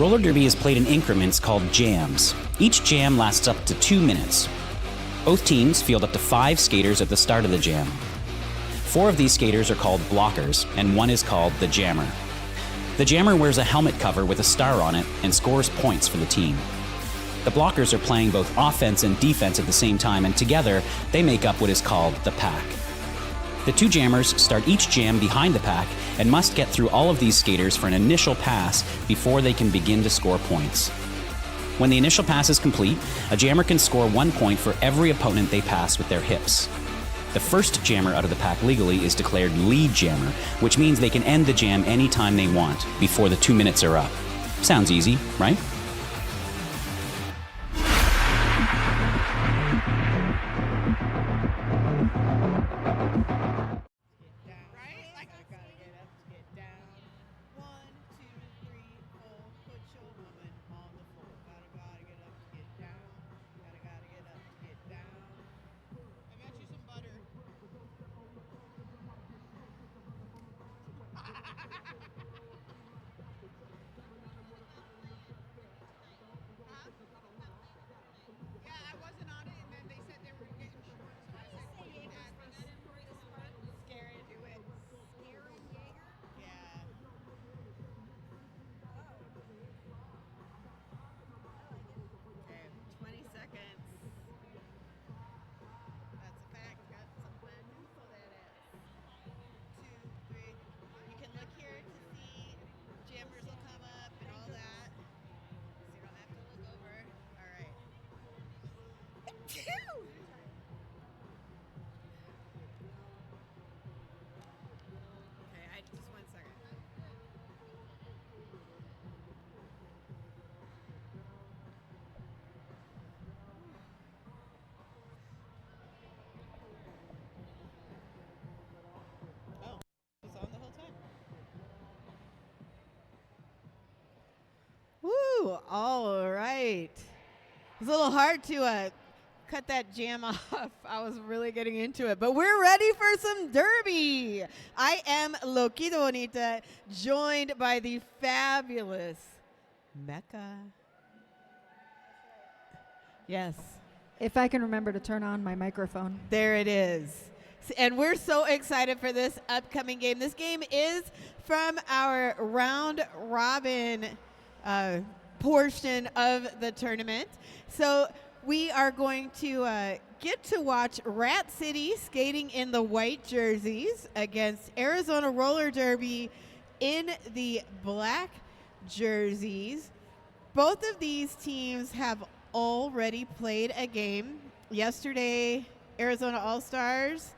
Roller derby is played in increments called jams. Each jam lasts up to 2 minutes. Both teams field up to 5 skaters at the start of the jam. 4 of these skaters are called blockers, and 1 is called the jammer. The jammer wears a helmet cover with a star on it and scores points for the team. The blockers are playing both offense and defense at the same time, and together they make up what is called the pack. The 2 jammers start each jam behind the pack and must get through all of these skaters for an initial pass before they can begin to score points. When the initial pass is complete, a jammer can score 1 point for every opponent they pass with their hips. The first jammer out of the pack legally is declared lead jammer, which means they can end the jam anytime they want before the 2 minutes are up. Sounds easy, right? Woo! All right. It was a little hard to cut that jam off. I was really getting into it, but we're ready for some derby. I am Loquito Bonita, joined by the fabulous Mecca. Yes. If I can remember to turn on my microphone. There it is. And we're so excited for this upcoming game. This game is from our round robin portion of the tournament. So we are going to get to watch Rat City skating in the white jerseys against Arizona Roller Derby in the black jerseys. Both of these teams have already played a game. Yesterday, Arizona All-Stars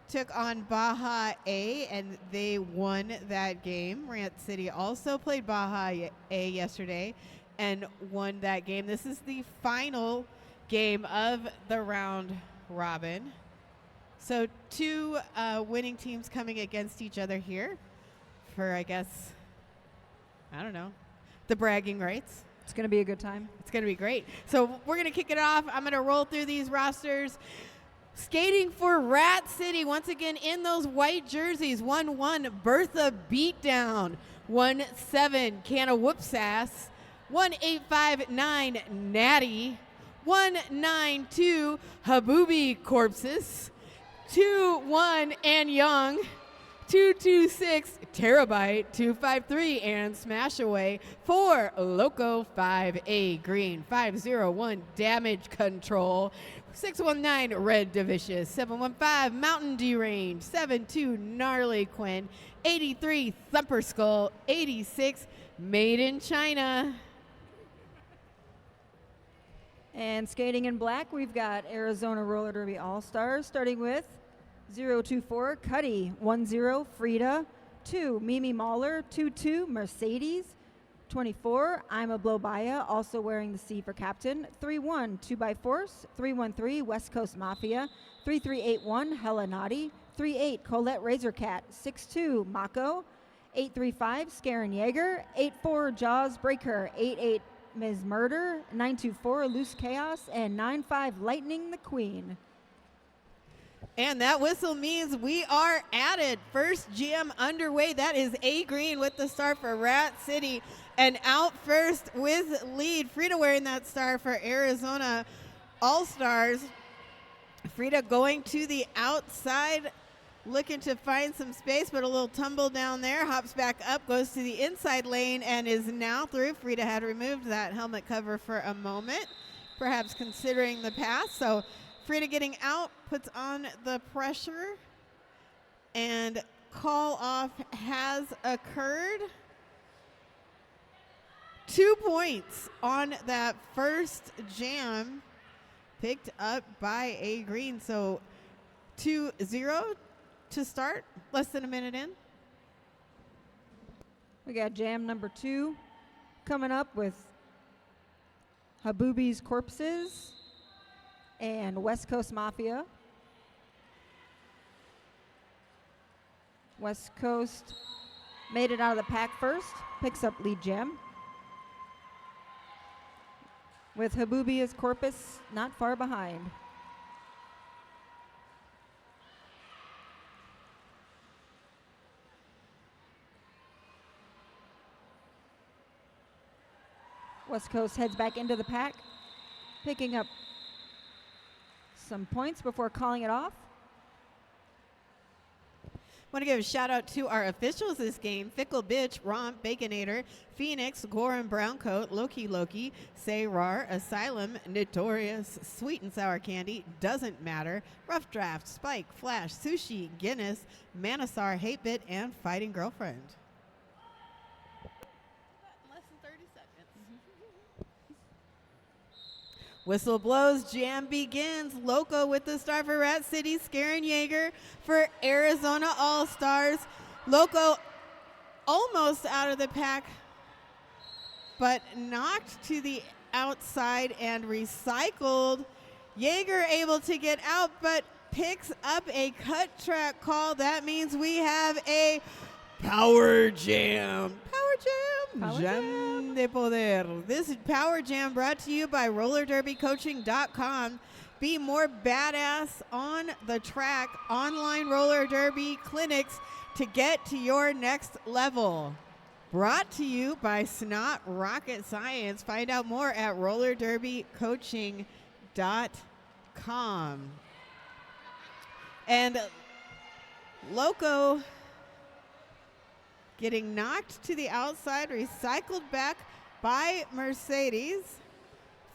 took on Baja A, and they won that game. Rant City also played Baja A yesterday and won that game. This is the final game of the round robin. So 2 winning teams coming against each other here for, I guess, I don't know, the bragging rights. It's going to be a good time. It's going to be great. So we're going to kick it off. I'm going to roll through these rosters. Skating for Rat City, once again in those white jerseys. 1-1, Bertha Beatdown. 1-7, Canna Whoopsass. 1-8-5-9, Natty. 1-9-2, Habubi Corpses. 2-1, Ann Young. 2-2-6, Terabyte. 2-5-3, and Smash Away. 4, Loco. 5A Green. 5-0-1, Damage Control. 619, Red Divicious. 715, Mountain Deranged. 72, Gnarly Quinn. 83, Thumper Skull. 86, Made in China. And skating in black, we've got Arizona Roller Derby All-Stars, starting with 024, Cuddy. 10, Frida. 2, Mimi Mahler. 22, Mercedes. 24, I'm a Blowbaya, also wearing the C for captain. 31, 2 by Force. 313, West Coast Mafia. 3381, Hella Naughty. 38, Colette Razorcat. 62, Mako. 835, Scaren Jaeger. 84, Jaws Breaker. 88, Ms. Murder. 924, Loose Chaos. And 95, Lightning the Queen. And that whistle means we are at it. First jam underway. That is A Green with the start for Rat City. And out first with lead. Frida wearing that star for Arizona All-Stars. Frida going to the outside, looking to find some space, but a little tumble down there. Hops back up, goes to the inside lane, and is now through. Frida had removed that helmet cover for a moment, perhaps considering the pass. So Frida getting out, puts on the pressure, and call off has occurred. 2 points on that first jam, picked up by A Green. So 2-0 to start, less than a minute in. We got jam number 2 coming up with Habubi's Corpses and West Coast Mafia. West Coast made it out of the pack first, picks up lead jam. With Habubi's Corpus not far behind. West Coast heads back into the pack, picking up some points before calling it off. Want to give a shout out to our officials this game: Fickle Bitch, Romp, Baconator, Phoenix, Goran Browncoat, Loki, Say Rar, Asylum, Notorious, Sweet and Sour Candy, Doesn't Matter, Rough Draft, Spike, Flash, Sushi, Guinness, Manasar, Hatebit, and Fighting Girlfriend. Less than 30 seconds. Whistle blows, jam begins. Loco with the star for Rat City, Skarin Yeager for Arizona All-Stars. Loco almost out of the pack, but knocked to the outside and recycled. Yeager able to get out, but picks up a cut track call. That means we have a Power Jam. Power Jam de Poder. This is Power Jam brought to you by RollerDerbyCoaching.com. Be more badass on the track. Online roller derby clinics to get to your next level. Brought to you by Snot Rocket Science. Find out more at RollerDerbyCoaching.com. And Loco getting knocked to the outside, recycled back by Mercedes.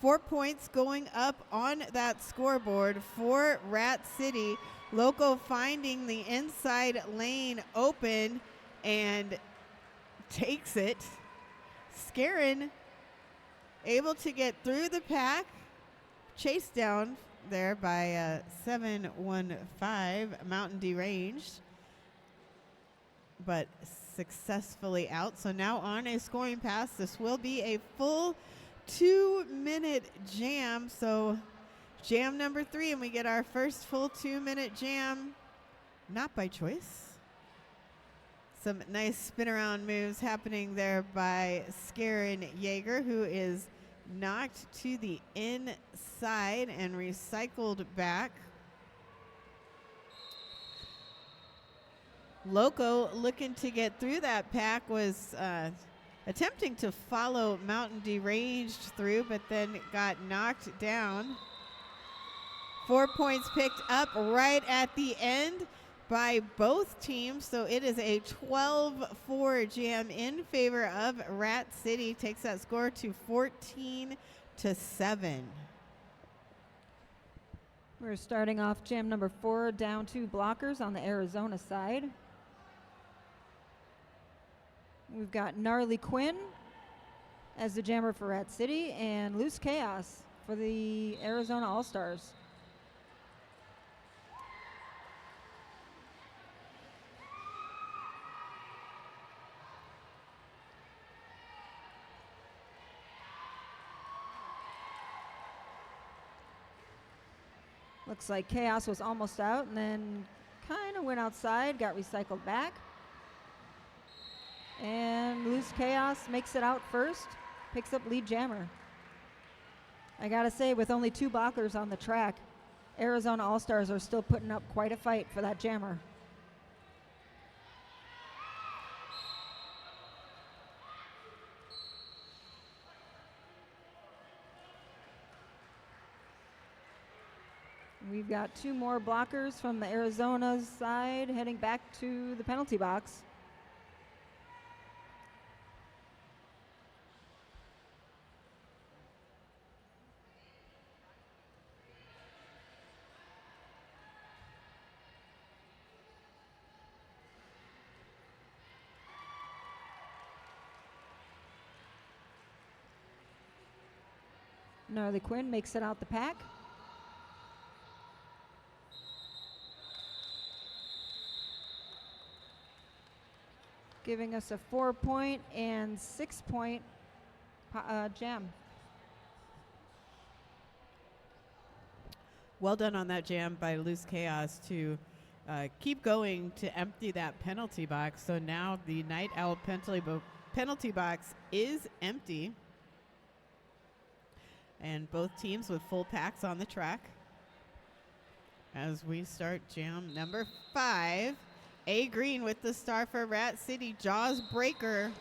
4 points going up on that scoreboard for Rat City. Loco finding the inside lane open and takes it. Skarin able to get through the pack. Chased down there by 715 Mountain Deranged, but successfully out. So now on a scoring pass. This will be a full 2-minute jam. So jam number 3, and we get our first full 2-minute jam, not by choice. Some nice spin around moves happening there by Skarin Yeager, who is knocked to the inside and recycled back. Loco looking to get through that pack, was attempting to follow Mountain Deranged through, but then got knocked down. 4 points picked up right at the end by both teams, so it is a 12-4 jam in favor of Rat City. Takes that score to 14-7. We're starting off jam number 4, down 2 blockers on the Arizona side. We've got Gnarly Quinn as the jammer for Rat City and Loose Chaos for the Arizona All-Stars. Looks like Chaos was almost out and then kind of went outside, got recycled back. And Loose Chaos makes it out first, picks up lead jammer. I gotta say, with only 2 blockers on the track, Arizona All-Stars are still putting up quite a fight for that jammer. We've got 2 more blockers from the Arizona's side heading back to the penalty box. Gnarly Quinn makes it out the pack. Giving us a 4-point and 6-point jam. Well done on that jam by Loose Chaos to keep going to empty that penalty box. So now the Night Owl penalty box is empty. And both teams with full packs on the track. As we start jam number 5. A Green with the star for Rat City. Jaws Breaker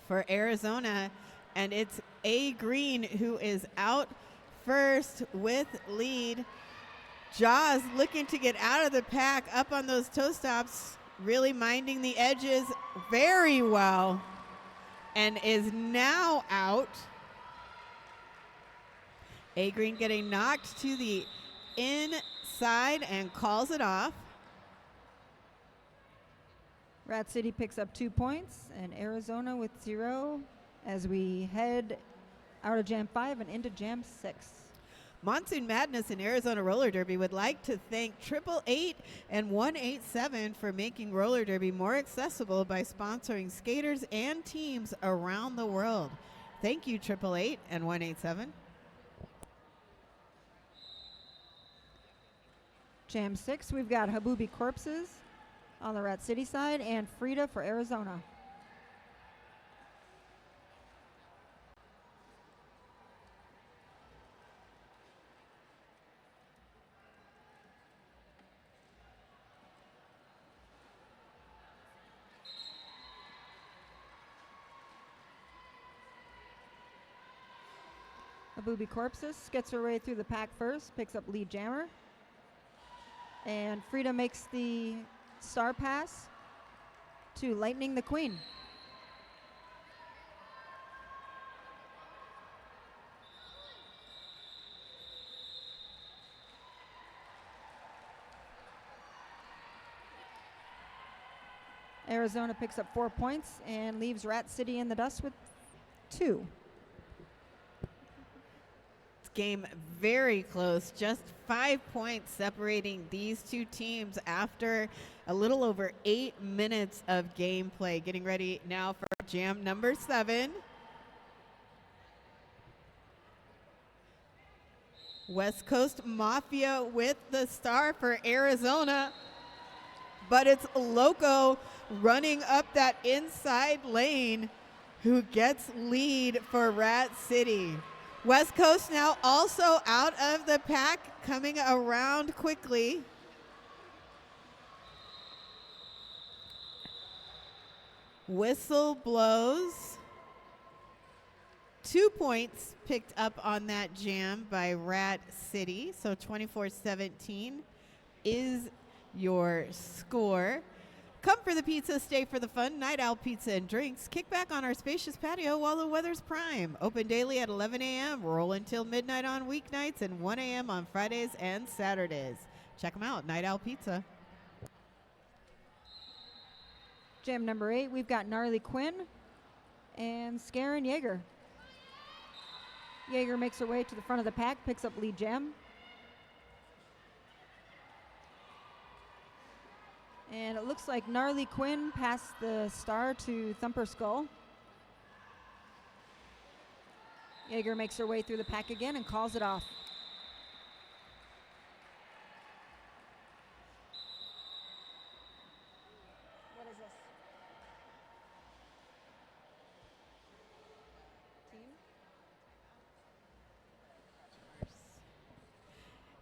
for Arizona. And it's A Green who is out first with lead. Jaws looking to get out of the pack, up on those toe stops, really minding the edges very well, and is now out. A Green getting knocked to the inside and calls it off. Rat City picks up 2 points and Arizona with 0 as we head out of Jam 5 and into Jam 6. Monsoon Madness and Arizona Roller Derby would like to thank 888 and 187 for making roller derby more accessible by sponsoring skaters and teams around the world. Thank you, 888 and 187. Jam 6, we've got Habubi Corpses on the Rat City side and Frida for Arizona. Habubi Corpses gets her way through the pack first, picks up lead jammer. And Frida makes the star pass to Lightning the Queen. Arizona picks up 4 points and leaves Rat City in the dust with 2. Game very close, just 5 points separating these two teams after a little over 8 minutes of gameplay. Getting ready now for jam number 7. West Coast Mafia with the star for Arizona, but it's Loco running up that inside lane who gets lead for Rat City. West Coast now also out of the pack, coming around quickly. Whistle blows. 2 points picked up on that jam by Rat City. So 24-17 is your score. Come for the pizza, stay for the fun. Night Owl Pizza and Drinks. Kick back on our spacious patio while the weather's prime. Open daily at 11 a.m. Roll until midnight on weeknights and 1 a.m. on Fridays and Saturdays. Check them out, Night Owl Pizza. Jam number 8, we've got Gnarly Quinn and Scaren Jaeger. Jaeger makes her way to the front of the pack, picks up lead jam. And it looks like Gnarly Quinn passed the star to Thumper Skull. Jaeger makes her way through the pack again and calls it off. What is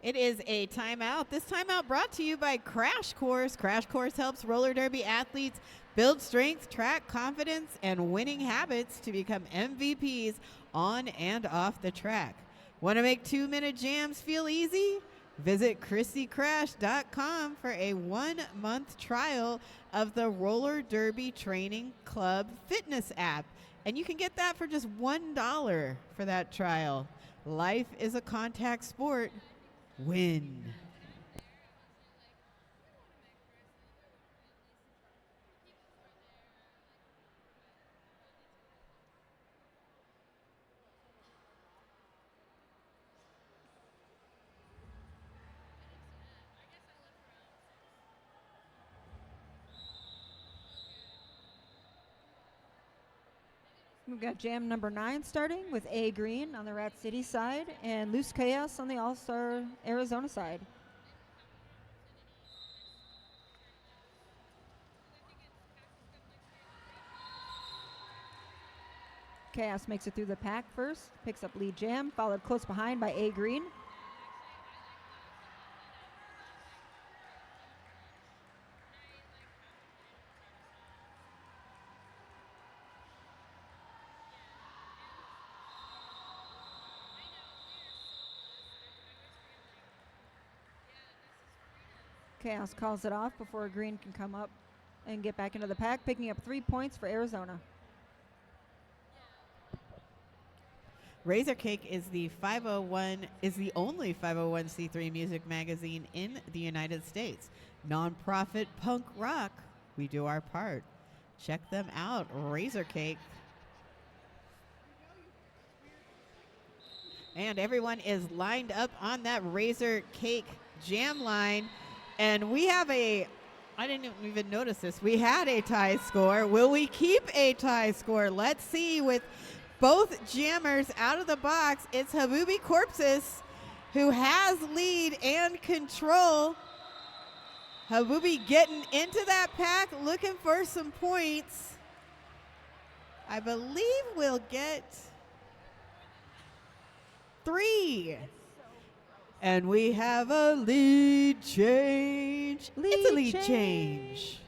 this? It is a timeout. This timeout brought to you by Crash Course. Crash Course helps roller derby athletes build strength, track confidence, and winning habits to become MVPs on and off the track. Want to make 2-minute jams feel easy? Visit ChristyCrash.com for a 1-month trial of the Roller Derby Training Club fitness app. And you can get that for just $1 for that trial. Life is a contact sport. Win. We've got jam number 9 starting with A Green on the Rat City side and Loose Chaos on the All-Star Arizona side. Chaos makes it through the pack first, picks up lead jam, followed close behind by A Green. Chaos calls it off before Green can come up and get back into the pack, picking up 3 points for Arizona. Razor Cake is the only 501c3 music magazine in the United States. Nonprofit punk rock. We do our part. Check them out, Razor Cake. And everyone is lined up on that Razor Cake jam line. And we have I didn't even notice this. We had a tie score. Will we keep a tie score? Let's see. With both jammers out of the box, it's Habubi Corpses who has lead and control. Habubi getting into that pack, looking for some points. I believe we'll get 3. And we have a lead change. It's a lead change.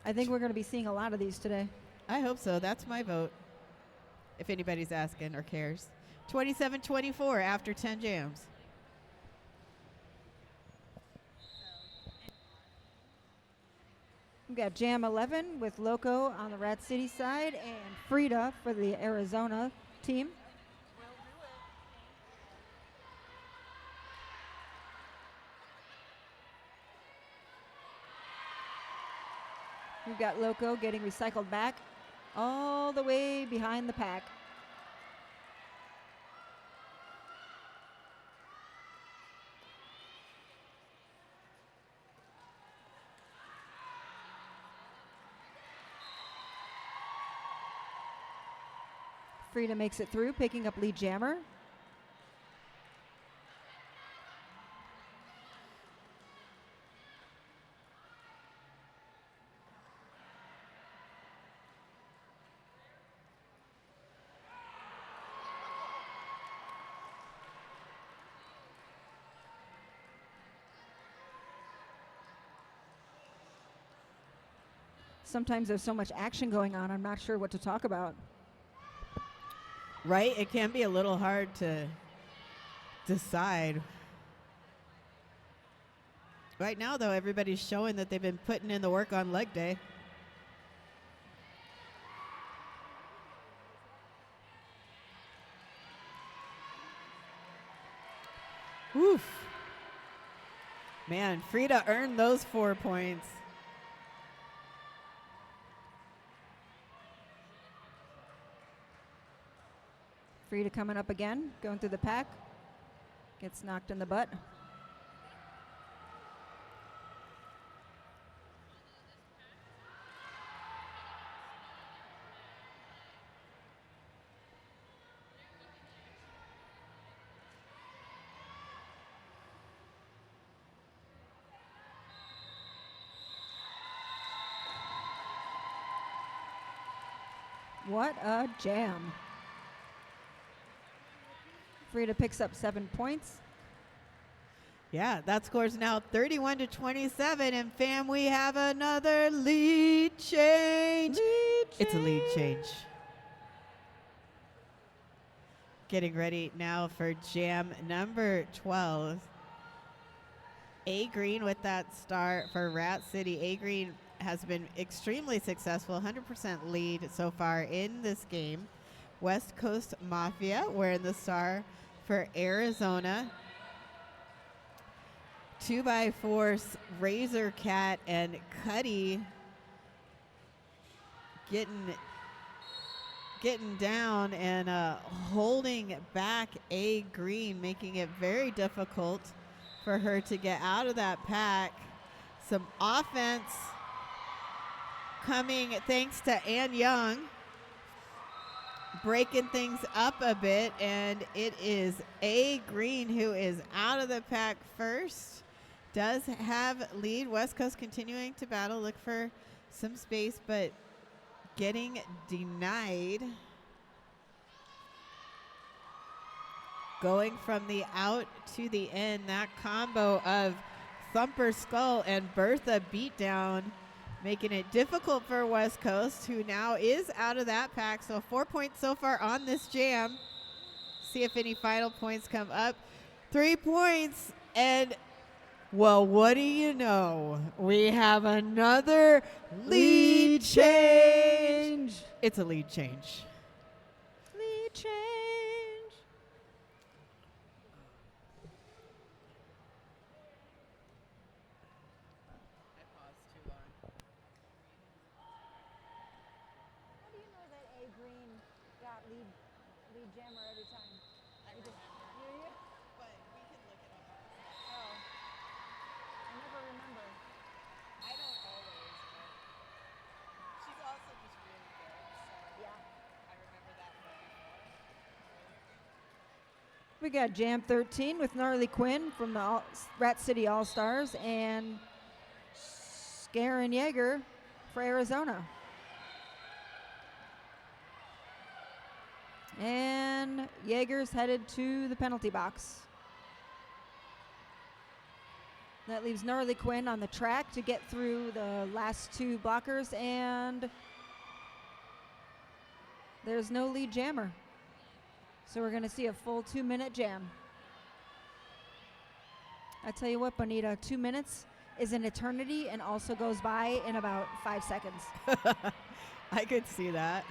I think we're going to be seeing a lot of these today. I hope so. That's my vote, if anybody's asking or cares. 27-24 after 10 jams. We've got Jam 11 with Loco on the Rat City side and Frida for the Arizona team. We've got Loco getting recycled back all the way behind the pack. Frida makes it through, picking up lead jammer. Sometimes there's so much action going on, I'm not sure what to talk about. Right? It can be a little hard to decide. Right now, though, everybody's showing that they've been putting in the work on leg day. Oof. Man, Frida earned those 4 points. Frida coming up again, going through the pack. Gets knocked in the butt. What a jam. Frida picks up 7 points. Yeah, that score's now 31-27, and fam, we have another lead change. It's a lead change. Getting ready now for jam number 12. A Green with that start for Rat City. A Green has been extremely successful, 100% lead so far in this game. West Coast Mafia wearing the star for Arizona. 2x4 Razor Cat and Cuddy getting down and holding back A Green, making it very difficult for her to get out of that pack. Some offense coming thanks to Ann Young, breaking things up a bit, and it is A Green who is out of the pack first. Does have lead. West Coast continuing to battle, look for some space, but getting denied. Going from the out to the in, that combo of Thumper Skull and Bertha Beatdown, making it difficult for West Coast, who now is out of that pack. So 4 points so far on this jam. See if any final points come up. 3 points, and well, what do you know? We have another lead change. It's a lead change. Lead change. I paused too long. How do you know that A Green got lead jammer every time? I remember. You? But we can look it up. Oh. I never remember. I don't always, but she's also just really good. So Yeah. I remember that from before. We got Jam 13 with Gnarly Quinn from the Rat City All-Stars and Scaren Yeager for Arizona. And Yeager's headed to the penalty box. That leaves Gnarly Quinn on the track to get through the last two blockers, and there's no lead jammer. So we're going to see a full 2-minute jam. I tell you what, Bonita, 2 minutes is an eternity and also goes by in about 5 seconds. I could see that.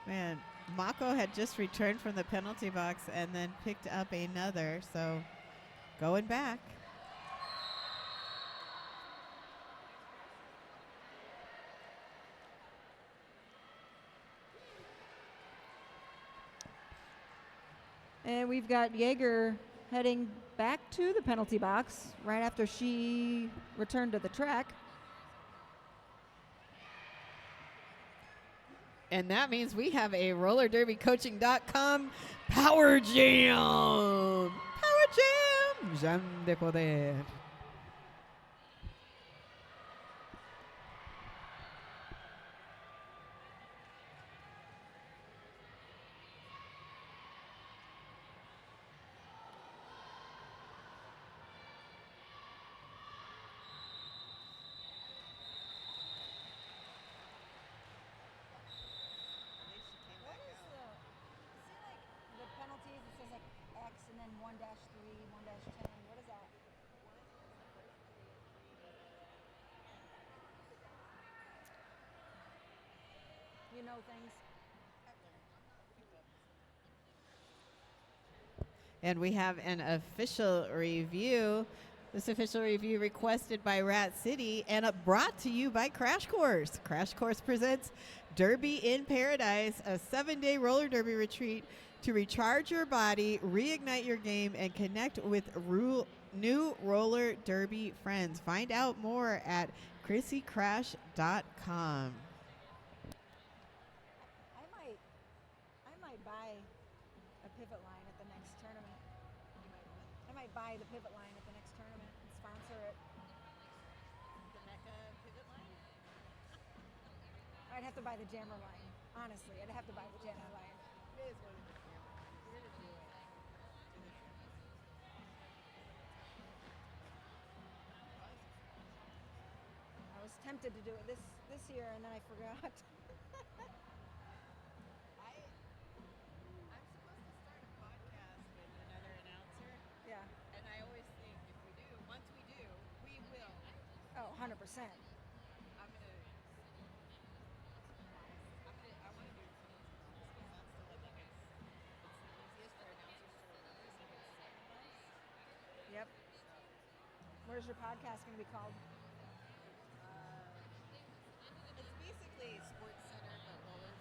Man, Mako had just returned from the penalty box and then picked up another, so going back. And we've got Yeager heading back to the penalty box right after she returned to the track. And that means we have a rollerderbycoaching.com Power Jam. Power Jam. Jam de poder. The penalties, it says like X and then 1-3, 1-10. What is that? You know things. And we have an official review. This official review requested by Rat City and brought to you by Crash Course. Crash Course presents Derby in Paradise, a 7-day roller derby retreat to recharge your body, reignite your game, and connect with new roller derby friends. Find out more at ChrissyCrash.com. I might buy a pivot line at the next tournament. I might buy the pivot line at the next tournament and sponsor it. The Mecca pivot line? I'd have to buy the jammer line. Honestly, I'd have to buy the jammer line. It is one of the cameras. We're gonna do it. I was tempted to do it this year, and then I forgot. I'm supposed to start a podcast with another announcer, Yeah. and I always think if we do, once we do, we will. Oh, 100%. I'm gonna. I want to do Teams Boss because that's the one that gets. It's the easiest for announcers to remember. So it's Seven Boss. Yep. Where's your podcast going to be called? It's basically Sports Center, but roller.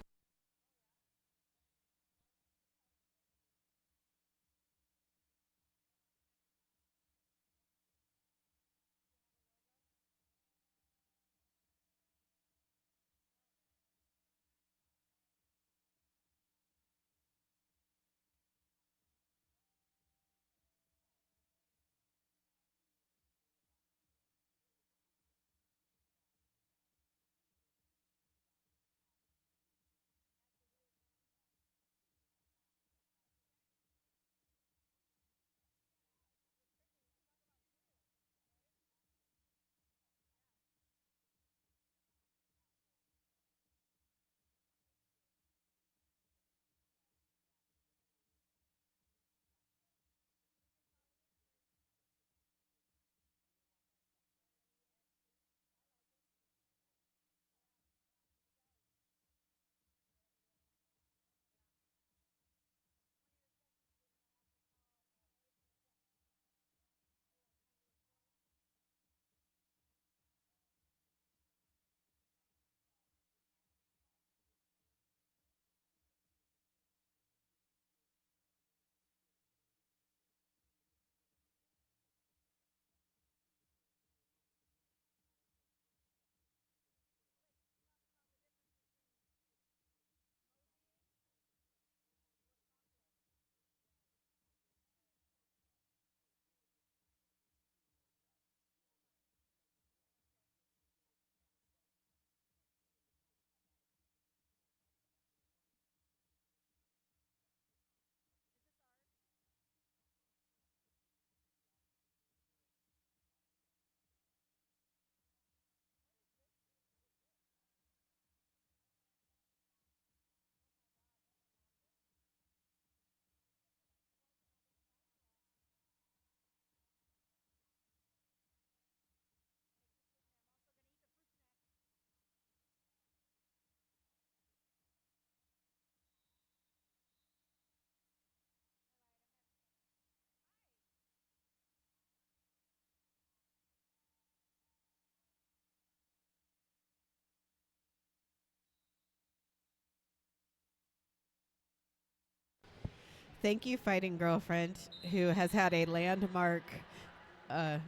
Thank you, Fighting Girlfriend, who has had a landmark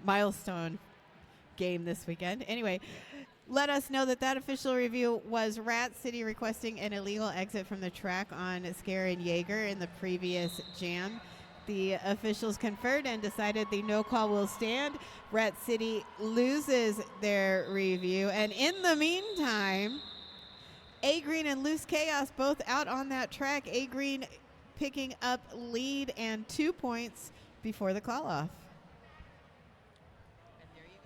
milestone game this weekend. Anyway, let us know that official review was Rat City requesting an illegal exit from the track on Scare and Jaeger in the previous jam. The officials conferred and decided the no call will stand. Rat City loses their review. And in the meantime, A Green and Loose Chaos both out on that track. A Green picking up lead and 2 points before the call off. And there you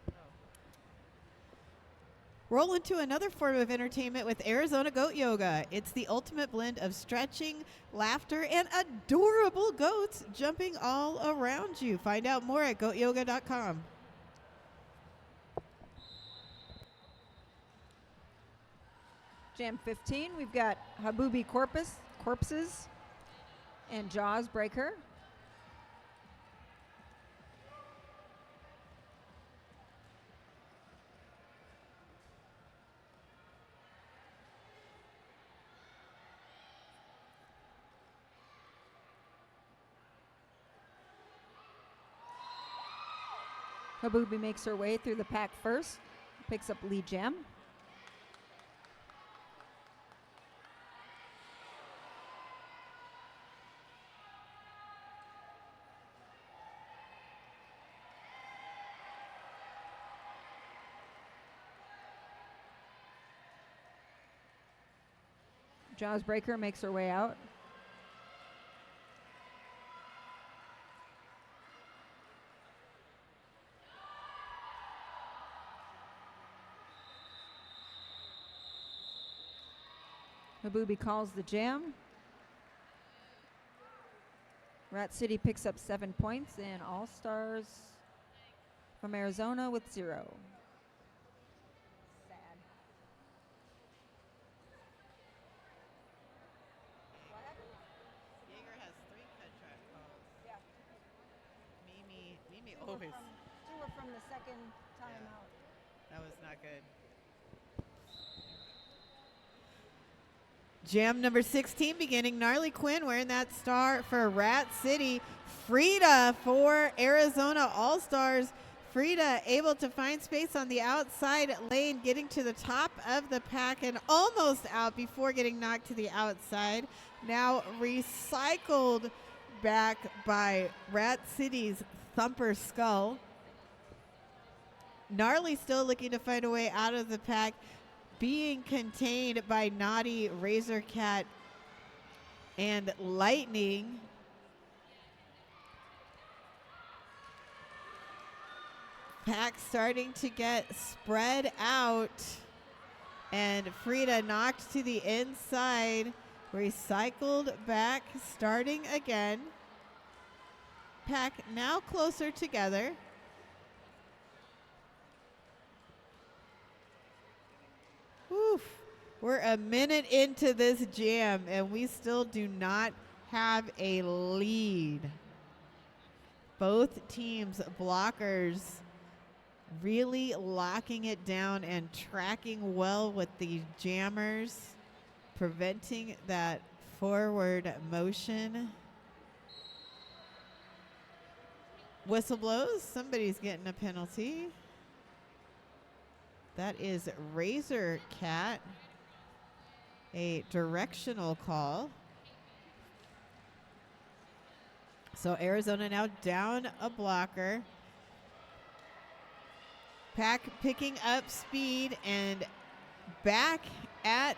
go. Roll into another form of entertainment with Arizona Goat Yoga. It's the ultimate blend of stretching, laughter, and adorable goats jumping all around you. Find out more at goatyoga.com. Jam 15, we've got Habubi Corpses and Jaws Breaker. Habubi makes her way through the pack first, picks up lead jam. Jaws Breaker makes her way out. Habubi calls the jam. Rat City picks up 7 points, and All Stars from Arizona with 0. Sad. What happened? Jaeger has 3 cut track calls. Yeah. Mimi Two were always. from- two were from the second timeout. That was not good. Jam number 16 beginning. Gnarly Quinn wearing that star for Rat City. Frida for Arizona All-Stars. Frida able to find space on the outside lane, getting to the top of the pack and almost out before getting knocked to the outside. Now recycled back by Rat City's Thumper Skull. Gnarly still looking to find a way out of the pack, being contained by Naughty, Razor Cat, and Lightning. Pack starting to get spread out, and Frida knocked to the inside, recycled back, starting again. Pack now closer together. Oof. We're a minute into this jam, and we still do not have a lead. Both teams' blockers really locking it down and tracking well with the jammers, preventing that forward motion. Whistle blows. Somebody's getting a penalty. That is Razor Cat. A directional call. So Arizona now down a blocker. Pack picking up speed and back at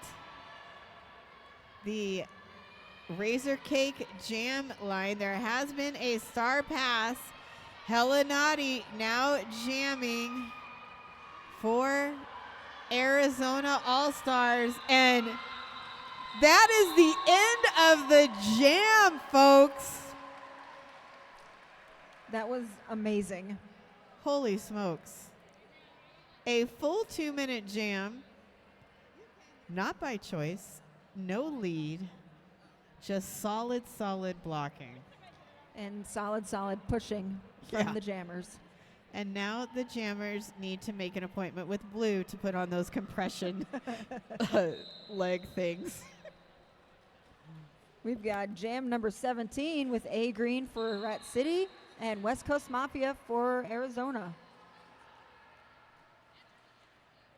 the Razor Cake Jam line. There has been a star pass. Hella Naughty now jamming for Arizona All-Stars. And that is the end of the jam, folks. That was amazing. Holy smokes. A full 2-minute jam, not by choice, no lead, just solid blocking. And solid pushing from the jammers. And now the jammers need to make an appointment with Blue to put on those compression leg things. We've got jam number 17 with A Green for Rat City and West Coast Mafia for Arizona.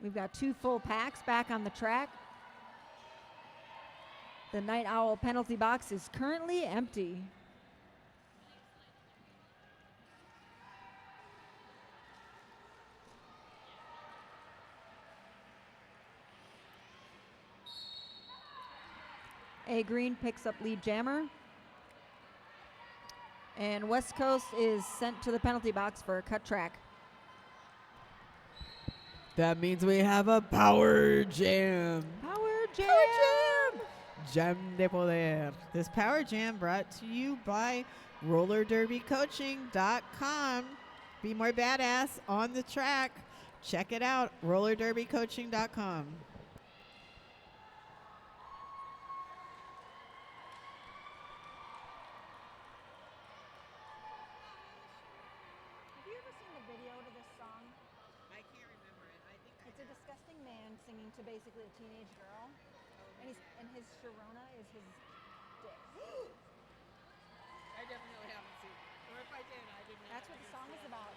We've got 2 full packs back on the track. The Night Owl penalty box is currently empty. A Green picks up lead jammer. And West Coast is sent to the penalty box for a cut track. That means we have a power jam. Power jam! Power jam! Jam de poder. This power jam brought to you by RollerDerbyCoaching.com. Be more badass on the track. Check it out, RollerDerbyCoaching.com. Have you ever seen the video to this song? I can't remember it. I think It's a disgusting man singing to basically a teenage girl. And his Sharona is his dick. I definitely haven't seen it. Or if I did, I didn't. That's what the song is about.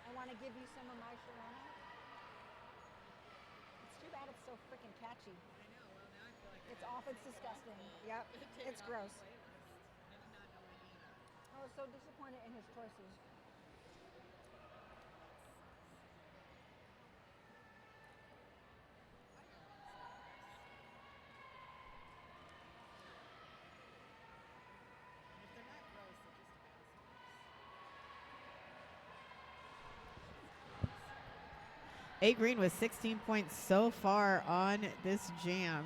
I want to give you some of my Sharona. It's too bad it's so freaking catchy. I know. Well, now I feel like It's off. It's disgusting. Yep. It's gross. I did not know any. I was so disappointed in his choices. A Green with 16 points so far on this jam.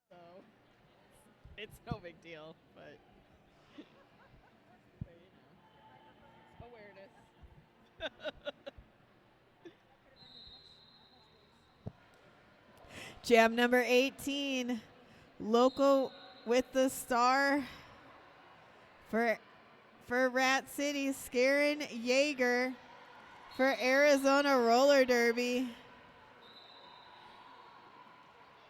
So it's no big deal, but awareness. Jam number 18, Local with the star for Rat City, Skarin Yeager for Arizona Roller Derby.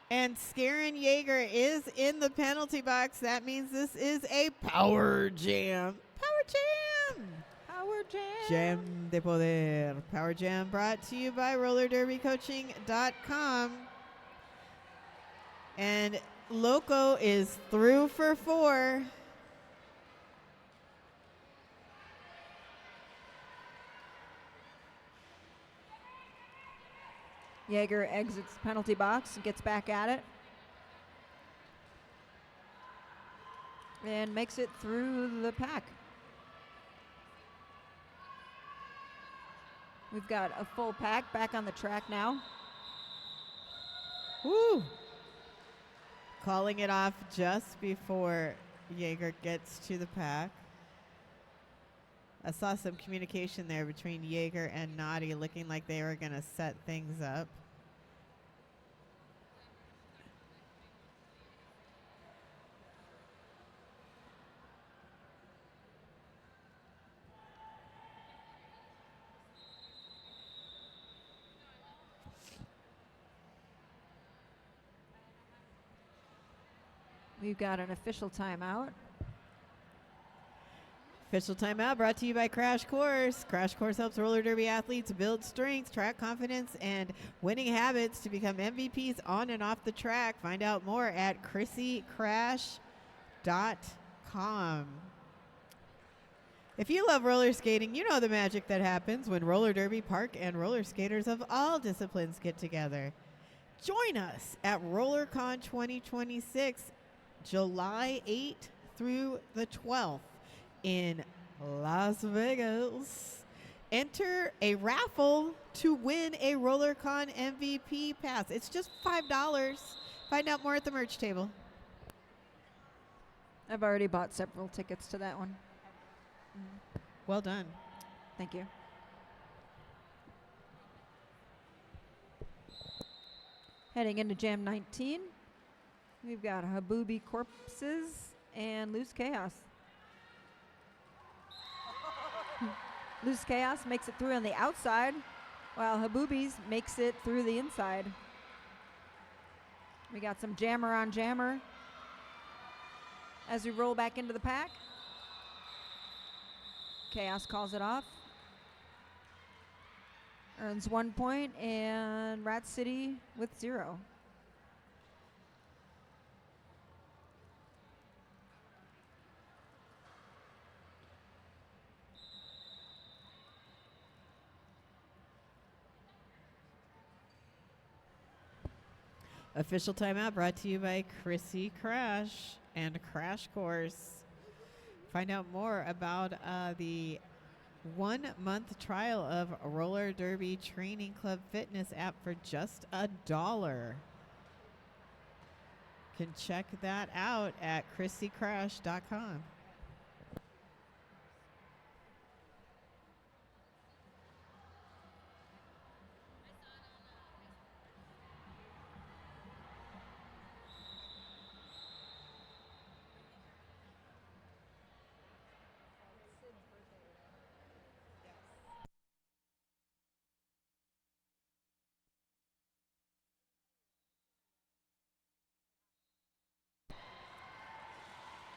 And Skarin Yeager is in the penalty box. That means this is a power jam. Power jam. Power jam. Jam de Poder. Power jam brought to you by RollerDerbyCoaching.com. And Loco is through for 4. Yeager exits the penalty box and gets back at it. And makes it through the pack. We've got a full pack back on the track now. Woo! Calling it off just before Yeager gets to the pack. I saw some communication there between Yeager and Naughty, looking like they were going to set things up. We've got an official timeout. Official timeout brought to you by Crash Course. Crash Course helps roller derby athletes build strength, track confidence, and winning habits to become MVPs on and off the track. Find out more at ChrissyCrash.com. If you love roller skating, you know the magic that happens when roller derby, park, and roller skaters of all disciplines get together. Join us at RollerCon 2026, July 8th through the 12th. In Las Vegas. Enter a raffle to win a RollerCon MVP pass. It's just $5. Find out more at the merch table. I've already bought several tickets to that one. Well done. Thank you. Heading into Jam 19, we've got Habubi Corpses and Loose Chaos. Loose Chaos makes it through on the outside, while Habubi's makes it through the inside. We got some jammer on jammer as we roll back into the pack. Chaos calls it off. Earns 1 point, and Rat City with 0. Official timeout brought to you by Chrissy Crash and Crash Course. Find out more about the 1 month trial of Roller Derby Training Club Fitness app for just $1. Can check that out at ChrissyCrash.com.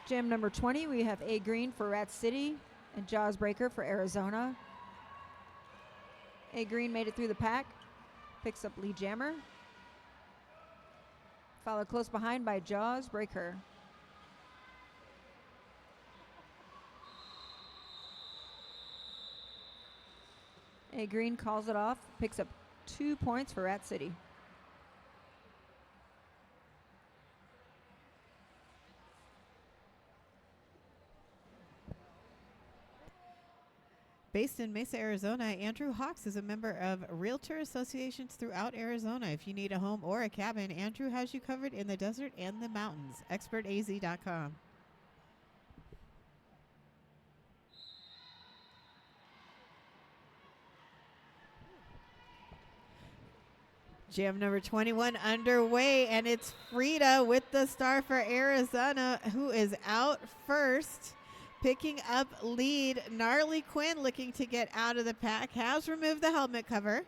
Jam number 20, we have A Green for Rat City and Jaws Breaker for Arizona. A Green made it through the pack, picks up lead jammer. Followed close behind by Jaws Breaker. A green calls it off, picks up 2 points for Rat City. Based in Mesa, Arizona, Andrew Hawks is a member of realtor associations throughout Arizona. If you need a home or a cabin, Andrew has you covered in the desert and the mountains. ExpertAZ.com. Jam number 21 underway, and it's Frida with the star for Arizona, who is out first. Picking up lead, Gnarly Quinn looking to get out of the pack, has removed the helmet cover.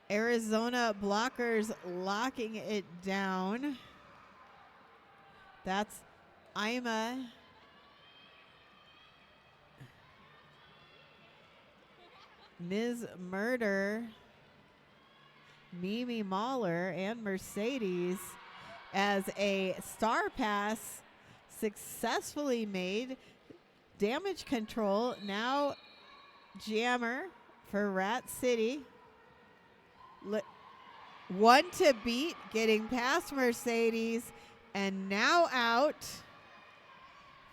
Arizona blockers locking it down. That's Ima. Ms. Murder, Mimi Mahler, and Mercedes as a star pass successfully made. Damage control, now Jammer for Rat City. One to beat, getting past Mercedes, and now out.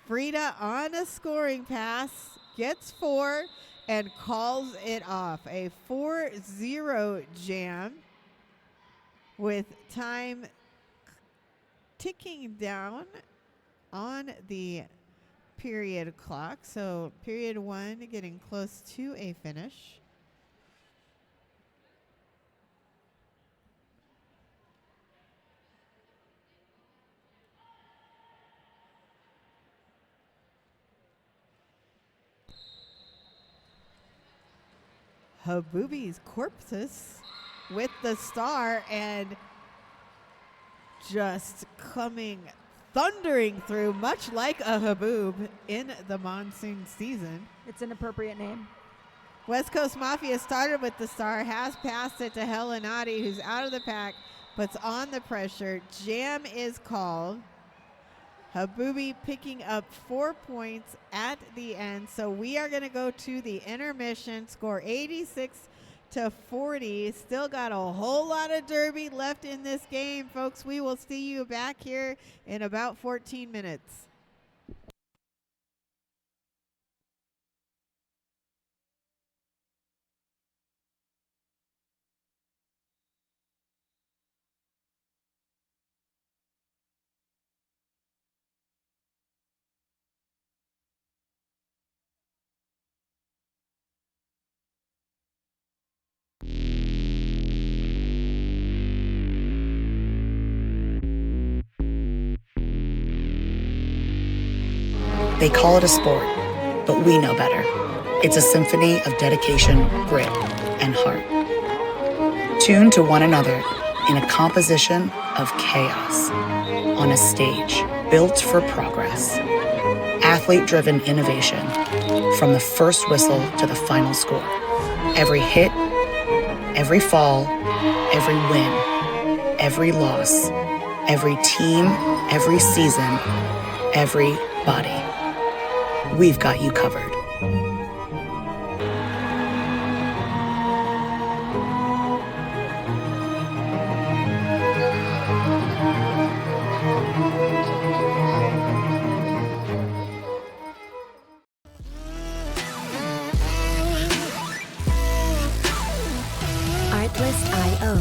Frida on a scoring pass, gets 4, and calls it off. A 4-0 jam with time ticking down on the period clock. So period 1 getting close to a finish. Habubi's Corpus with the star, and just coming thundering through, much like a Haboob in the monsoon season. It's an appropriate name. West Coast Mafia started with the star, has passed it to Helenati, who's out of the pack, puts on the pressure. Jam is called. Habubi picking up 4 points at the end. So we are going to go to the intermission. Score 86-40. Still got a whole lot of derby left in this game, folks. We will see you back here in about 14 minutes. They call it a sport, but we know better. It's a symphony of dedication, grit, and heart. Tuned to one another in a composition of chaos on a stage built for progress. Athlete-driven innovation from the first whistle to the final score. Every hit, every fall, every win, every loss, every team, every season, every body. We've got you covered. Artlist.io.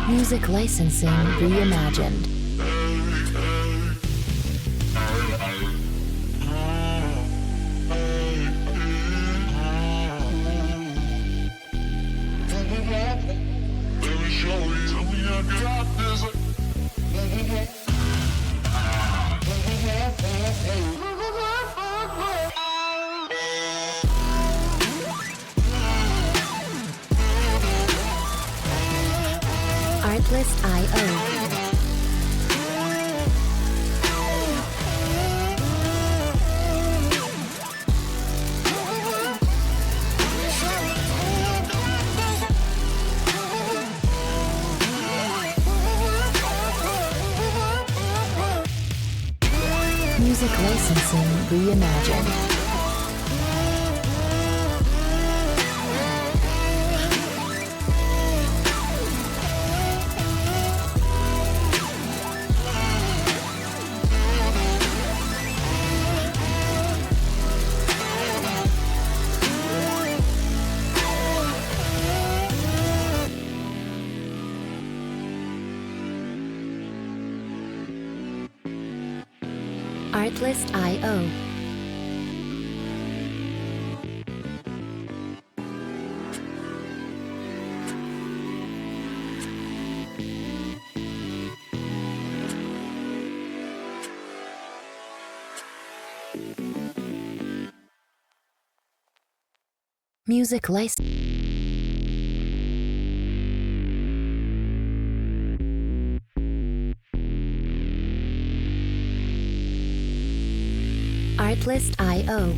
Music licensing reimagined. Artlist.io. Music licensing reimagined. Artlist.io. Music license. Artlist.io.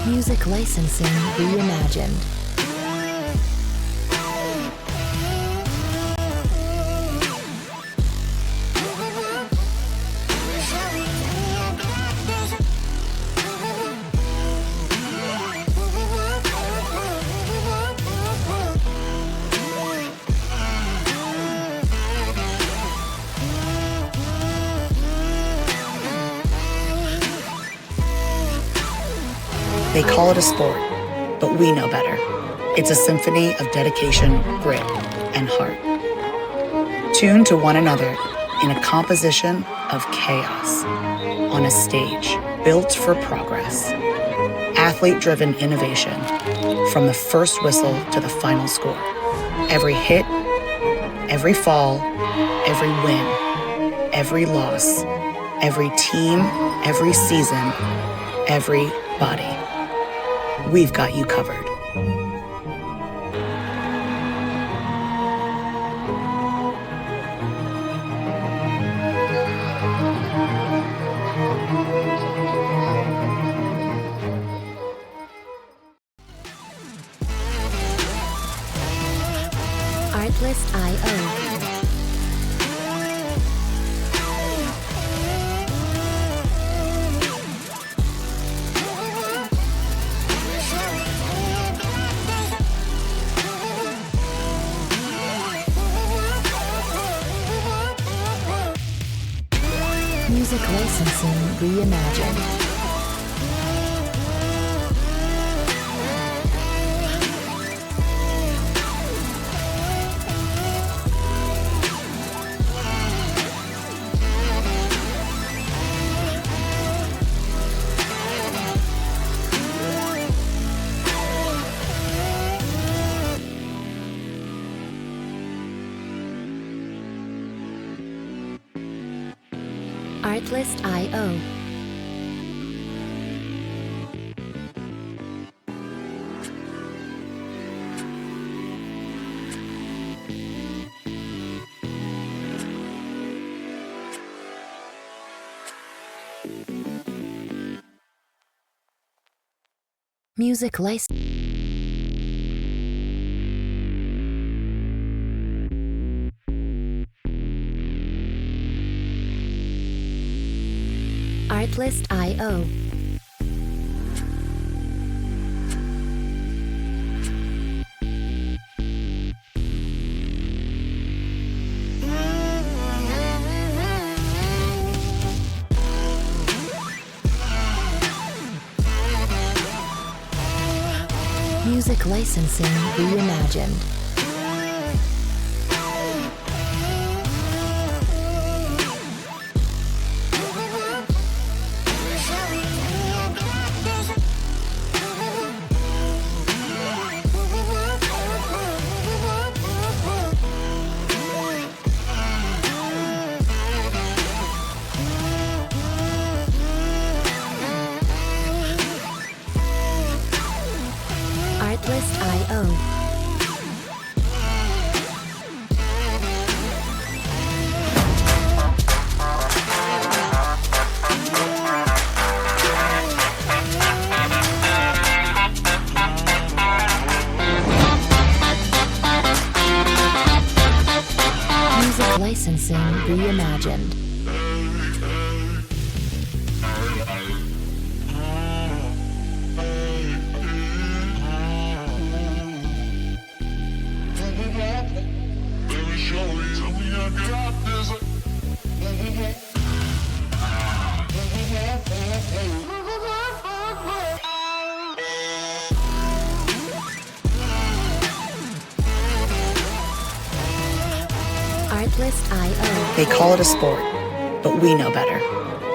Music licensing reimagined. They call it a sport, but we know better. It's a symphony of dedication, grit, and heart. Tuned to one another in a composition of chaos on a stage built for progress. Athlete-driven innovation from the first whistle to the final score. Every hit, every fall, every win, every loss, every team, every season, every body. We've got you covered. Artlist.io. Music licensing reimagined. Artlist.io. Music license. Artlist.io. Music licensing reimagined. Artlist.io. reimagined. Artlist.io. They call it a sport, but we know better.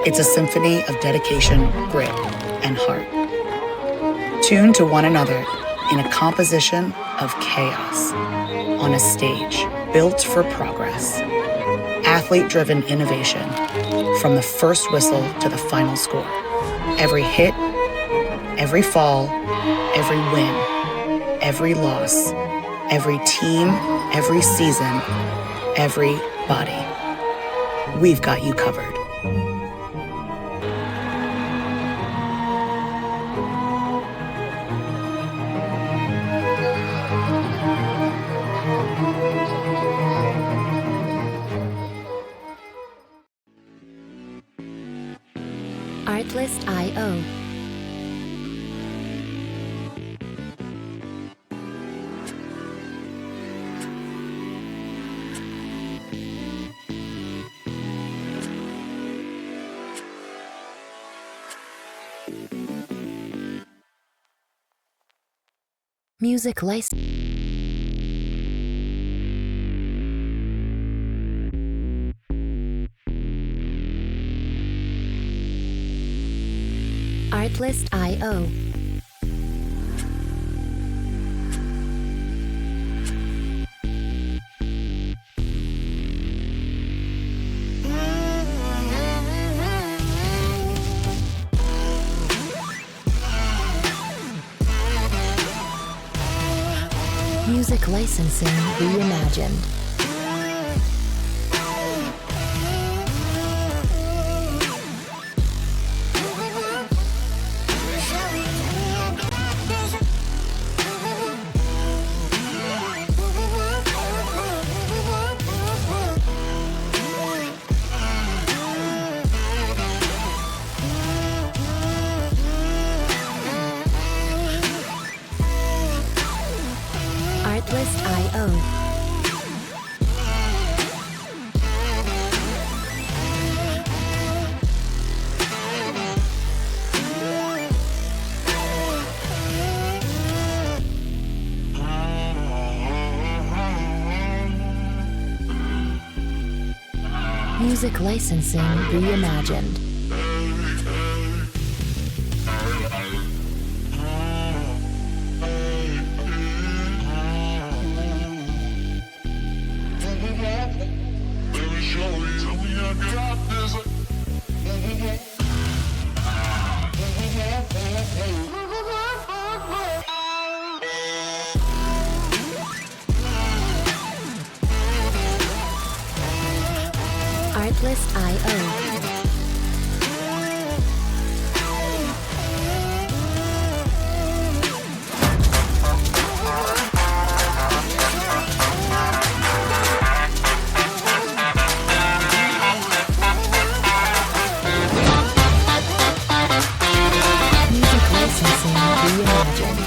It's a symphony of dedication, grit, and heart. Tuned to one another in a composition of chaos on a stage built for progress. Athlete-driven innovation from the first whistle to the final score. Every hit, every fall, every win, every loss, every team, every season, everybody. We've got you covered. Artlist.io. Music license. Artlist.io. Music licensing reimagined. Artlist.io. Music licensing reimagined. Artlist.io. Music licensing reimagined.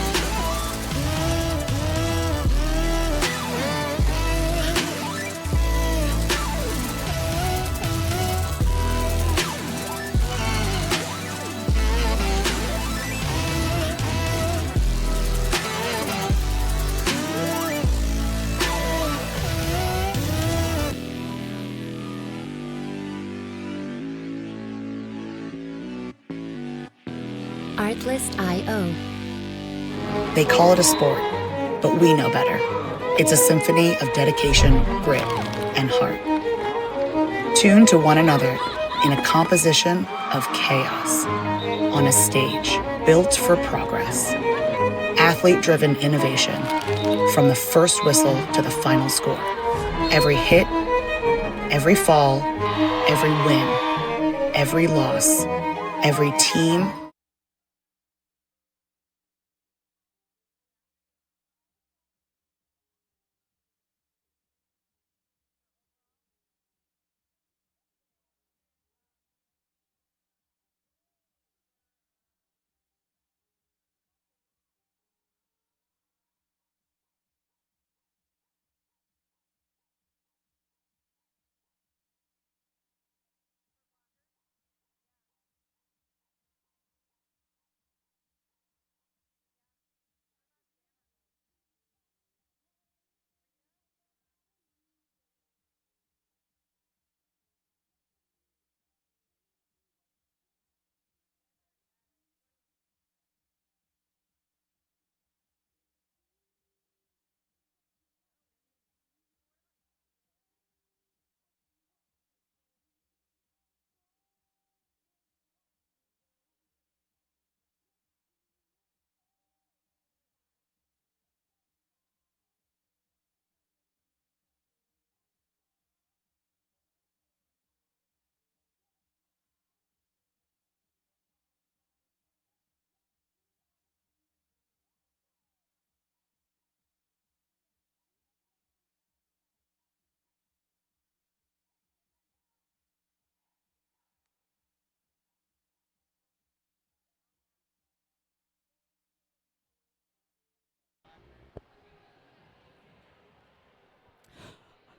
Artlist.io. They call it a sport, but we know better. It's a symphony of dedication, grit, and heart. Tuned to one another in a composition of chaos on a stage built for progress. Athlete-driven innovation from the first whistle to the final score. Every hit, every fall, every win, every loss, every team,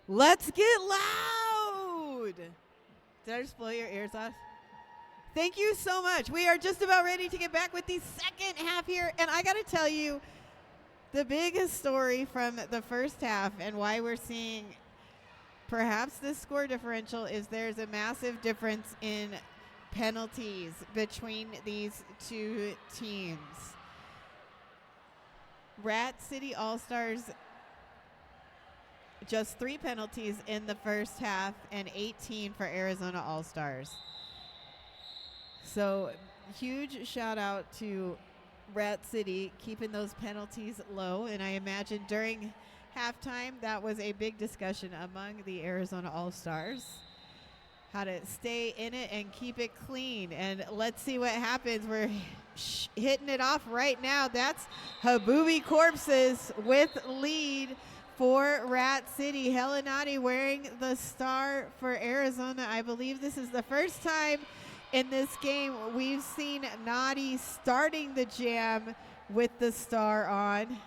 Let's get loud. Did I just blow your ears off? Thank you so much. We are just about ready to get back with the second half here. And I got to tell you, the biggest story from the first half and why we're seeing perhaps this score differential is there's a massive difference in penalties between these two teams. Rat City All-Stars, just 3 penalties in the first half and 18 for Arizona All-Stars. So huge shout out to Rat City keeping those penalties low. And I imagine during halftime that was a big discussion among the Arizona All-Stars, how to stay in it and keep it clean. And let's see what happens. We're hitting it off right now. That's Habubi Corpses with lead for Rat City. Helenati wearing the star for Arizona. I believe this is the first time in this game we've seen Naughty starting the jam with the star on.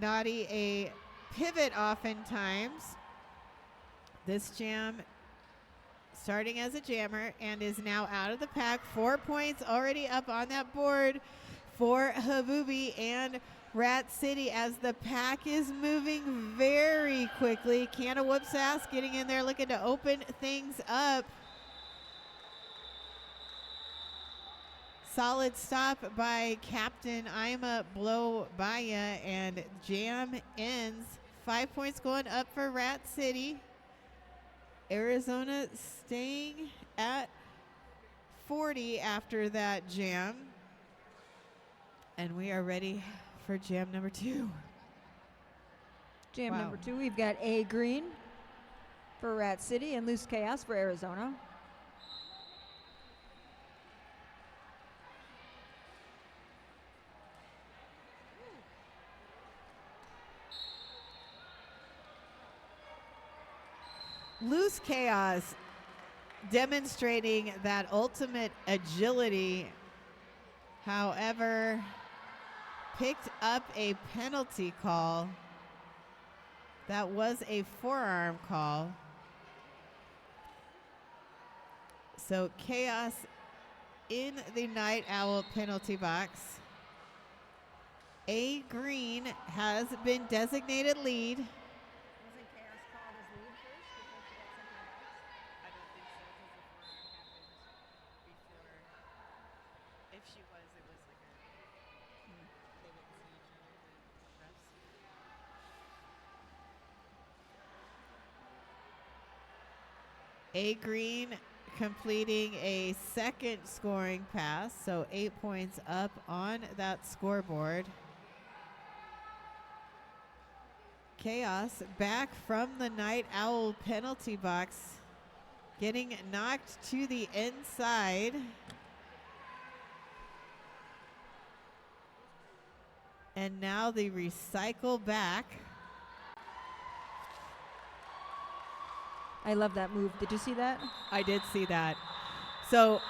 Naughty a pivot oftentimes. This jam starting as a jammer and is now out of the pack. 4 points already up on that board for Habubi and Rat City as the pack is moving very quickly. Canna Whoops Ass getting in there looking to open things up. Solid stop by Captain Ima Blow Baya, and jam ends. 5 points going up for Rat City. Arizona staying at 40 after that jam. And we are ready for jam number 2. Jam number 2, we've got A Green for Rat City and Loose Chaos for Arizona. Loose Chaos demonstrating that ultimate agility, however, picked up a penalty call. That was a forearm call. So Chaos in the Night Owl penalty box. A Green has been designated lead. Wasn't Chaos called as lead first before she got sent to the box? I don't think so, because the forearm happened before. If she was, it was like a. They wouldn't see each other, the refs. A Green completing a second scoring pass, so 8 points up on that scoreboard. Chaos back from the Night Owl penalty box, getting knocked to the inside. And now the recycle back. I love that move. Did you see that? I did see that. So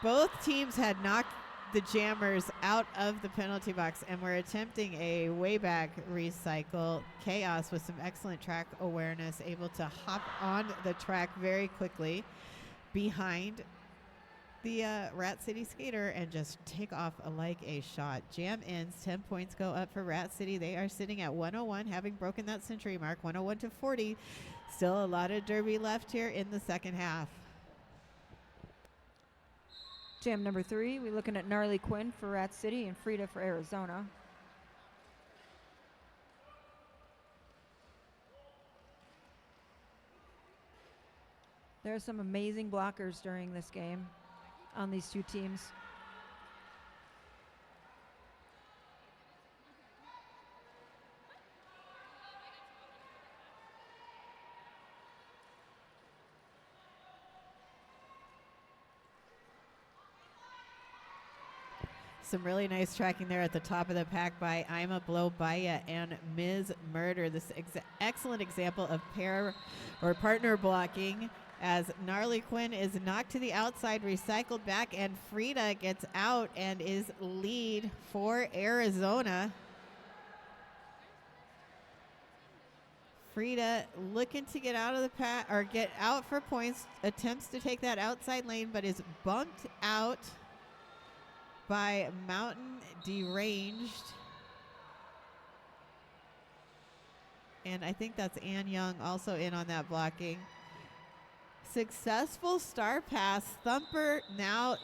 both teams had knocked the jammers out of the penalty box and were attempting a way back recycle. Chaos with some excellent track awareness, able to hop on the track very quickly behind the Rat City skater and just take off like a shot. Jam ends, 10 points go up for Rat City. They are sitting at 101, having broken that century mark, 101 to 40. Still a lot of derby left here in the second half. Jam number 3, we're looking at Gnarly Quinn for Rat City and Frida for Arizona. There are some amazing blockers during this game on these two teams. Some really nice tracking there at the top of the pack by Ima Blow Baya and Ms. Murder. This excellent example of pair or partner blocking as Gnarly Quinn is knocked to the outside, recycled back, and Frida gets out and is lead for Arizona. Frida looking to get out of the pack or get out for points, attempts to take that outside lane, but is bumped out by Mountain Deranged. And I think that's Ann Young also in on that blocking. Successful star pass. Thumper now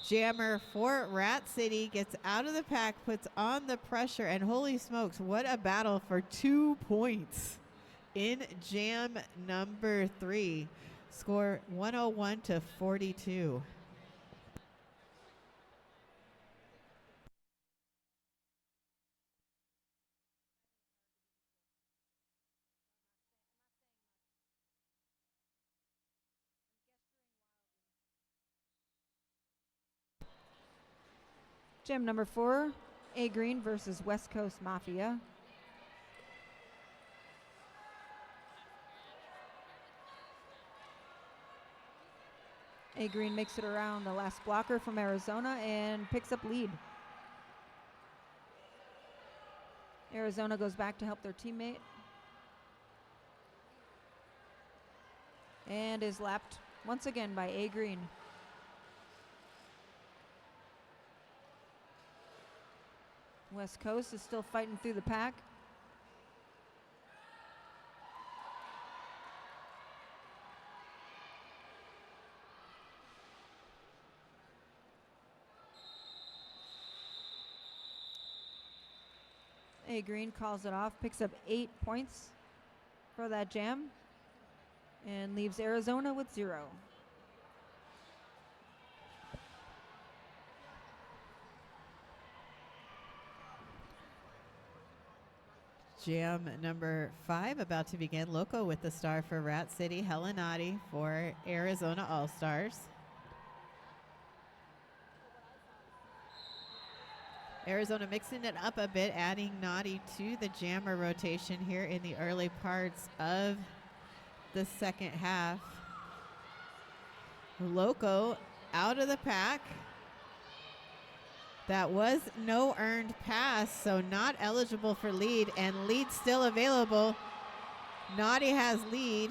jammer for Rat City, gets out of the pack, puts on the pressure, and holy smokes, what a battle for 2 points in jam number 3. Score 101-42. Jam number 4, A Green versus West Coast Mafia. A Green makes it around the last blocker from Arizona and picks up lead. Arizona goes back to help their teammate and is lapped once again by A Green. West Coast is still fighting through the pack. A Green calls it off, picks up 8 points for that jam, and leaves Arizona with 0. Jam number 5 about to begin. Loco with the star for Rat City. Helenati for Arizona All-Stars. Arizona mixing it up a bit, adding Naughty to the jammer rotation here in the early parts of the second half. Loco out of the pack. That was no earned pass, so not eligible for lead, and lead still available. Naughty has lead.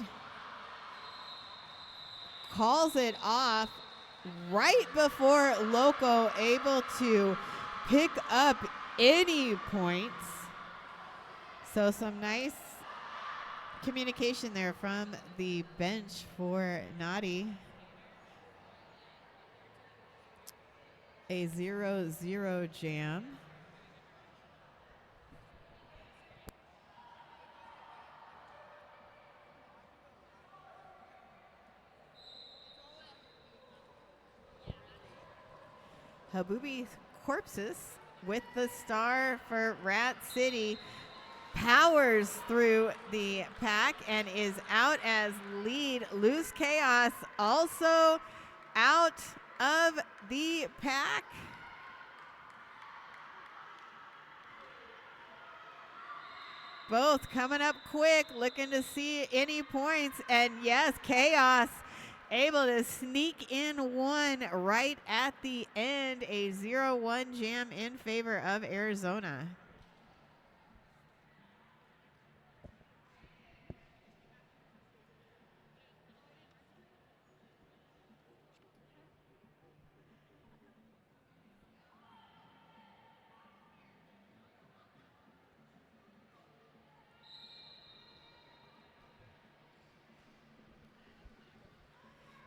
Calls it off right before Loco able to pick up any points. So some nice communication there from the bench for Naughty. A 0-0 jam. Habubi Corpses with the star for Rat City powers through the pack and is out as lead. Loose Chaos also out of the pack. Both coming up quick, looking to see any points. And yes, Chaos able to sneak in one right at the end. A 0-1 jam in favor of Arizona.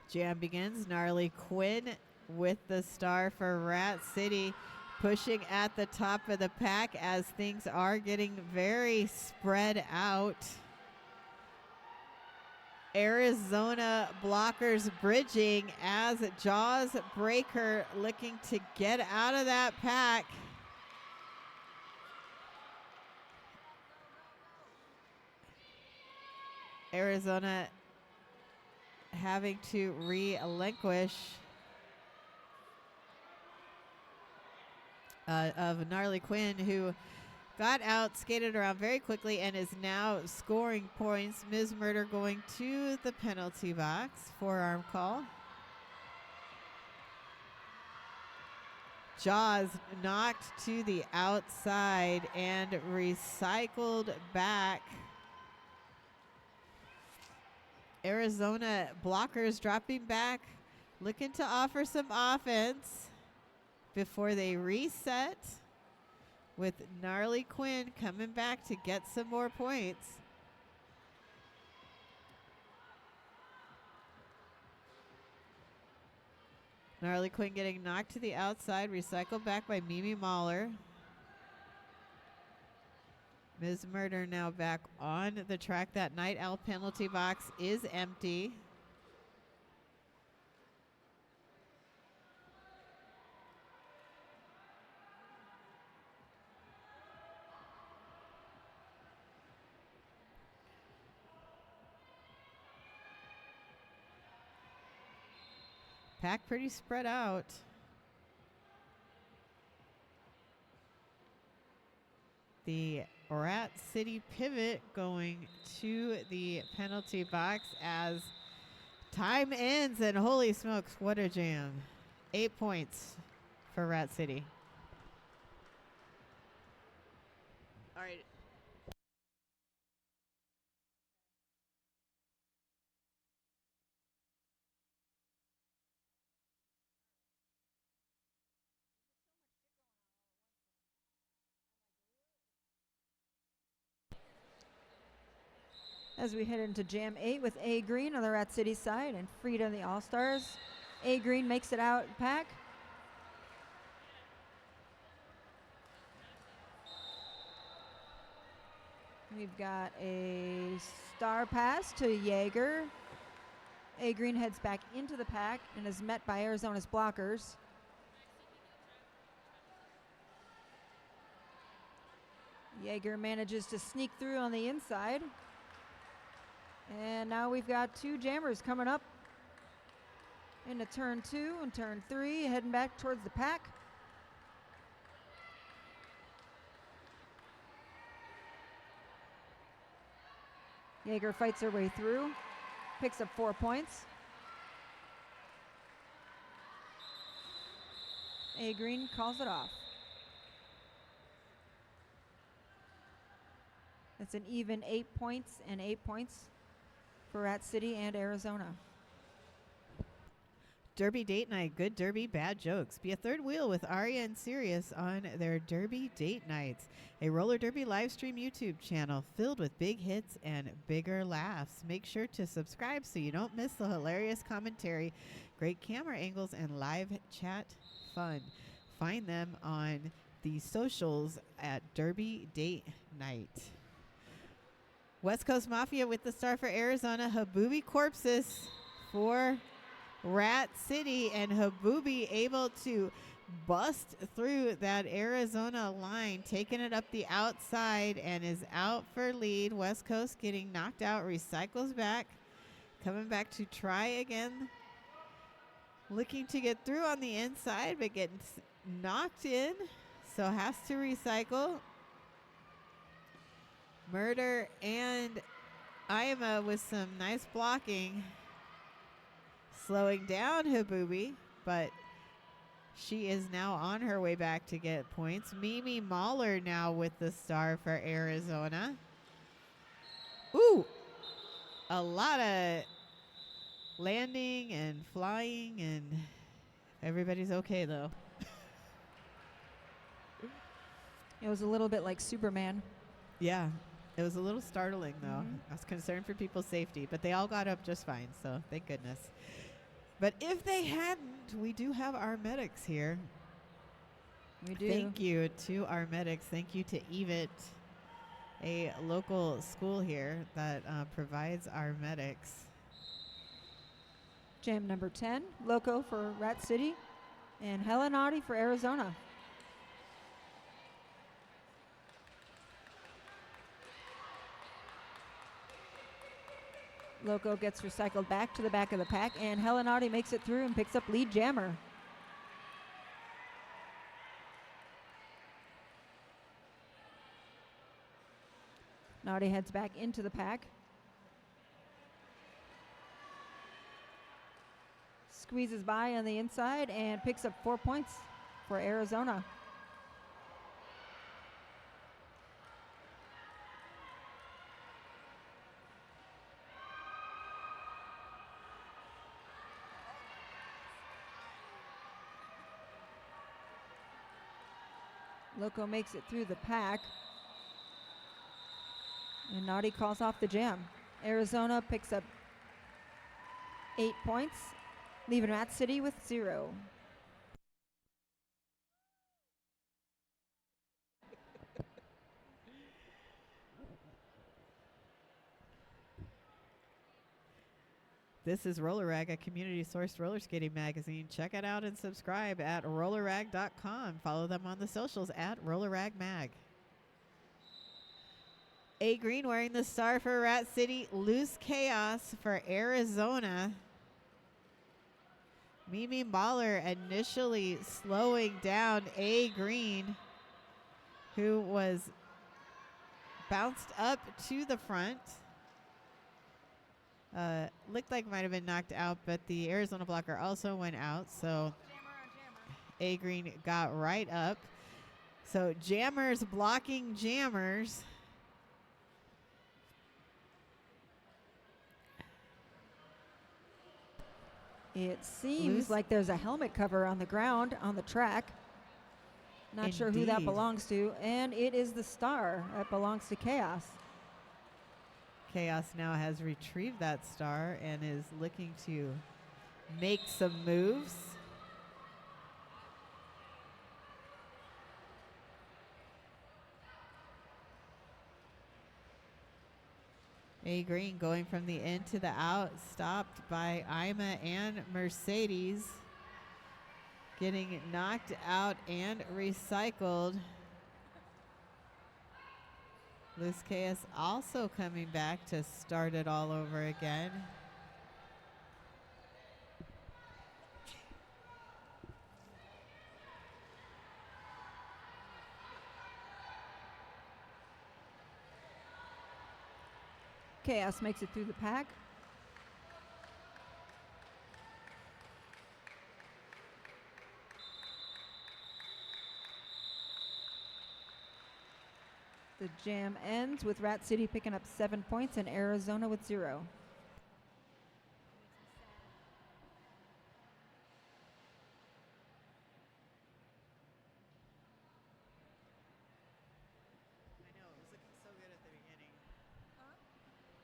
Jam begins. Gnarly Quinn with the star for Rat City, pushing at the top of the pack as things are getting very spread out. Arizona blockers bridging as Jaws Breaker looking to get out of that pack. Arizona having to relinquish of Gnarly Quinn, who got out, skated around very quickly, and is now scoring points. Ms. Murder going to the penalty box. Forearm call. Jaws knocked to the outside and recycled back Arizona blockers dropping back, looking to offer some offense before they reset, with Gnarly Quinn coming back to get some more points. Gnarly Quinn getting knocked to the outside, recycled back by Mimi Mahler. Ms. Murder now back on the track. That Night Owl penalty box is empty. Pack pretty spread out. The Rat City pivot going to the penalty box as time ends, and holy smokes, what a jam. 8 points for Rat City. All right. As we head into Jam 8 with A Green on the Rat City side and Frida on the All-Stars. A Green makes it out pack. We've got a star pass to Jaeger. A Green heads back into the pack and is met by Arizona's blockers. Jaeger manages to sneak through on the inside. And now we've got two jammers coming up into turn 2 and turn 3, heading back towards the pack. Jaeger fights her way through, picks up 4 points. A Green calls it off. It's an even 8 points and 8 points for Rat City and Arizona. Derby Date Night, good derby, bad jokes. Be a third wheel with Aria and Sirius on their Derby Date Nights, a roller derby live stream YouTube channel filled with big hits and bigger laughs. Make sure to subscribe so you don't miss the hilarious commentary, great camera angles, and live chat fun. Find them on the socials at Derby Date Night. West Coast Mafia with the star for Arizona, Habubi Corpses for Rat City, and Habubi able to bust through that Arizona line, taking it up the outside and is out for lead. West Coast getting knocked out, recycles back, coming back to try again. Looking to get through on the inside, but getting knocked in, so has to recycle. Murder and Ima with some nice blocking, slowing down Habubi, but she is now on her way back to get points. Mimi Mahler now with the star for Arizona. Ooh, a lot of landing and flying, and everybody's okay though. It was a little bit like Superman. Yeah, it was a little startling though. Mhm. I was concerned for people's safety, but they all got up just fine, so thank goodness. But if they hadn't, we do have our medics here. We do. Thank you to our medics. Thank you to EVIT, a local school here that provides our medics. Jam number 10, Loco for Rat City, and Helen Audi for Arizona. Loco gets recycled back to the back of the pack, and Helen Audi makes it through and picks up lead jammer. Audi heads back into the pack. Squeezes by on the inside and picks up 4 points for Arizona. Loco makes it through the pack. And Naughty calls off the jam. Arizona picks up 8 points, leaving Rat City with 0. This is Roller Rag, a community-sourced roller skating magazine. Check it out and subscribe at rollerrag.com. Follow them on the socials at rollerragmag. A Green wearing the star for Rat City. Loose Chaos for Arizona. Mimi Mahler initially slowing down A Green, who was bounced up to the front. Looked like might have been knocked out, but the Arizona blocker also went out. So A Green got right up. So Jammers blocking Jammers. It seems Loose. like there's a helmet cover on the ground on the track. Not sure who that Indeed. belongs to. And it is the star that belongs to Chaos. Chaos now has retrieved that star and is looking to make some moves. A Green going from the in to the out, stopped by Ima and Mercedes. Getting knocked out and recycled. Loose Chaos also coming back to start it all over again. Chaos makes it through the pack. The jam ends with Rat City picking up 7 points and Arizona with 0. I know, it was looking so good at the beginning.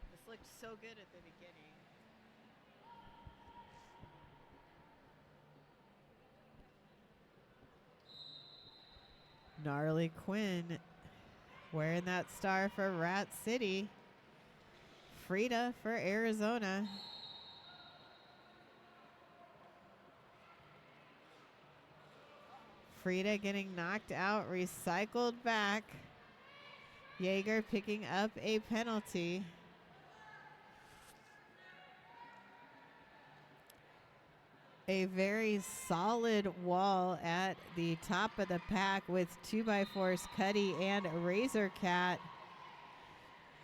This looked so good at the beginning. Gnarly Quinn wearing that star for Rat City. Frida for Arizona. Frida getting knocked out, recycled back. Jaeger picking up a penalty. A very solid wall at the top of the pack with 2x4s, Cuddy and Razor Cat.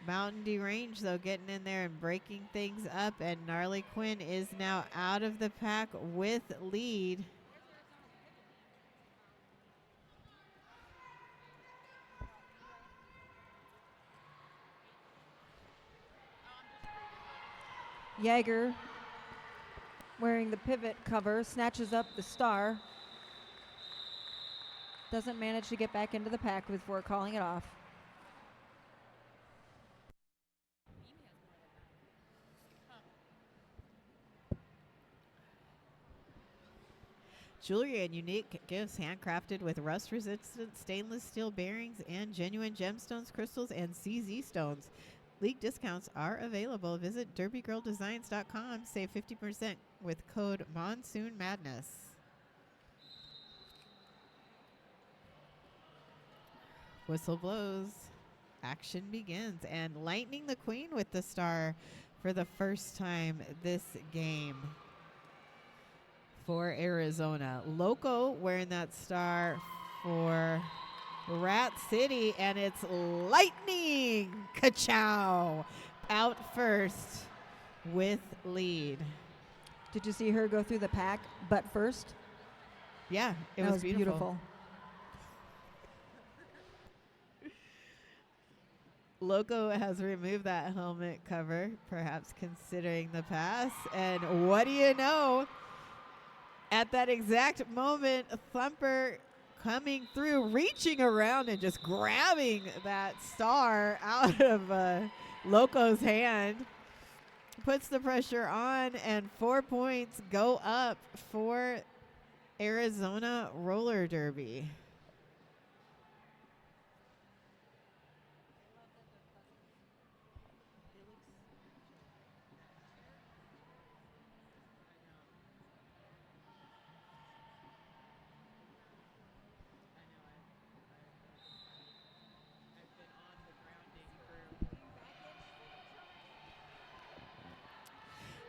Mountain Derange, though, getting in there and breaking things up, and Gnarly Quinn is now out of the pack with lead. Jaeger, wearing the pivot cover, snatches up the star. Doesn't manage to get back into the pack before calling it off. Jewelry and unique gifts handcrafted with rust-resistant stainless steel bearings and genuine gemstones, crystals, and CZ stones. League discounts are available. Visit derbygirldesigns.com. Save 50% with code Monsoon Madness. Whistle blows. Action begins. And Lightning the Queen with the star for the first time this game for Arizona. Loco wearing that star for Rat City, and it's Lightning Ka-chow out first with lead. Did you see her go through the pack butt first? Yeah, it That was beautiful. Loco has removed that helmet cover, perhaps considering the pass. And what do you know? At that exact moment, Thumper coming through, reaching around and just grabbing that star out of Loco's hand. Puts the pressure on, and 4 points go up for Arizona Roller Derby.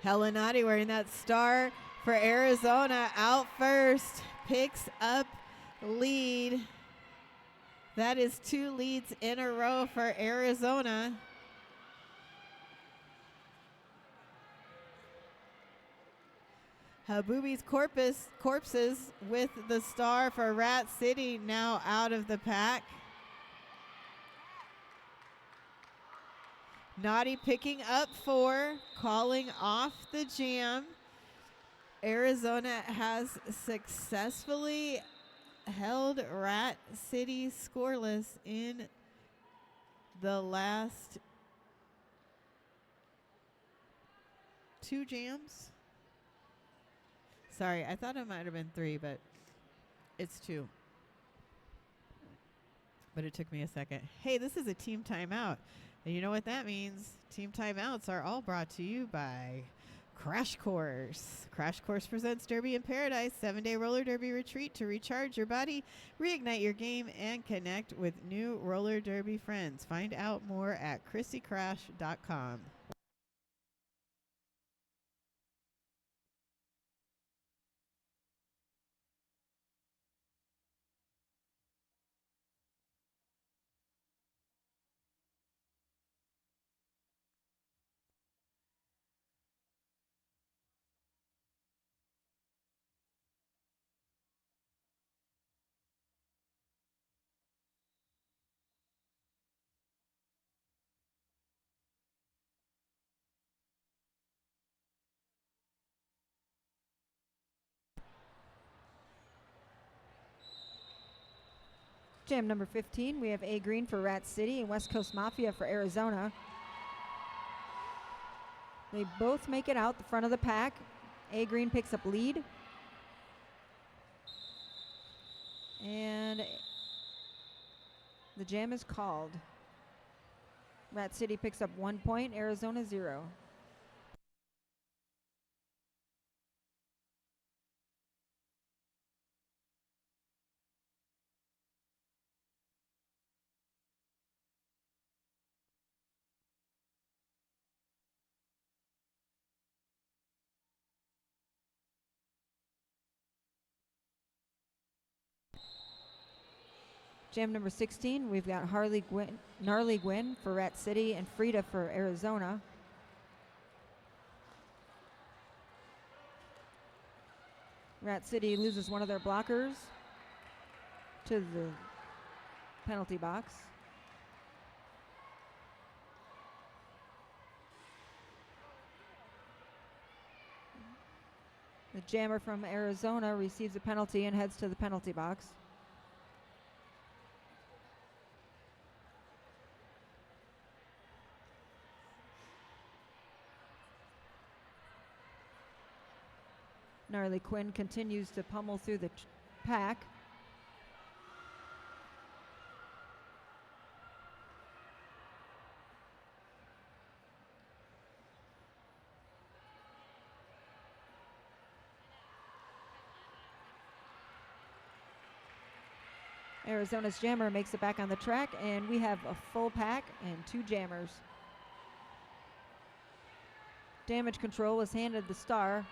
Helenati wearing that star for Arizona out first, picks up lead. That is 2 leads in a row for Arizona. Habubi's corpses with the star for Rat City now out of the pack. Naughty picking up 4, calling off the jam. Arizona has successfully held Rat City scoreless in the last 2 jams. Sorry, I thought it might have been 3, but it's 2. But it took me a second. Hey, this is a team timeout. And you know what that means? Team timeouts are all brought to you by Crash Course. Crash Course presents Derby in Paradise, 7-day roller derby retreat to recharge your body, reignite your game, and connect with new roller derby friends. Find out more at chrissycrash.com. Jam number 15, we have A Green for Rat City and West Coast Mafia for Arizona. They both make it out the front of the pack. A Green picks up lead. And the jam is called. Rat City picks up 1 point, Arizona 0. Jam number 16, we've got Gnarly Gwyn for Rat City and Frida for Arizona. Rat City loses one of their blockers to the penalty box. The jammer from Arizona receives a penalty and heads to the penalty box. Gnarly Quinn continues to pummel through the pack. Arizona's jammer makes it back on the track, and we have a full pack and 2 jammers. Damage control was handed the star.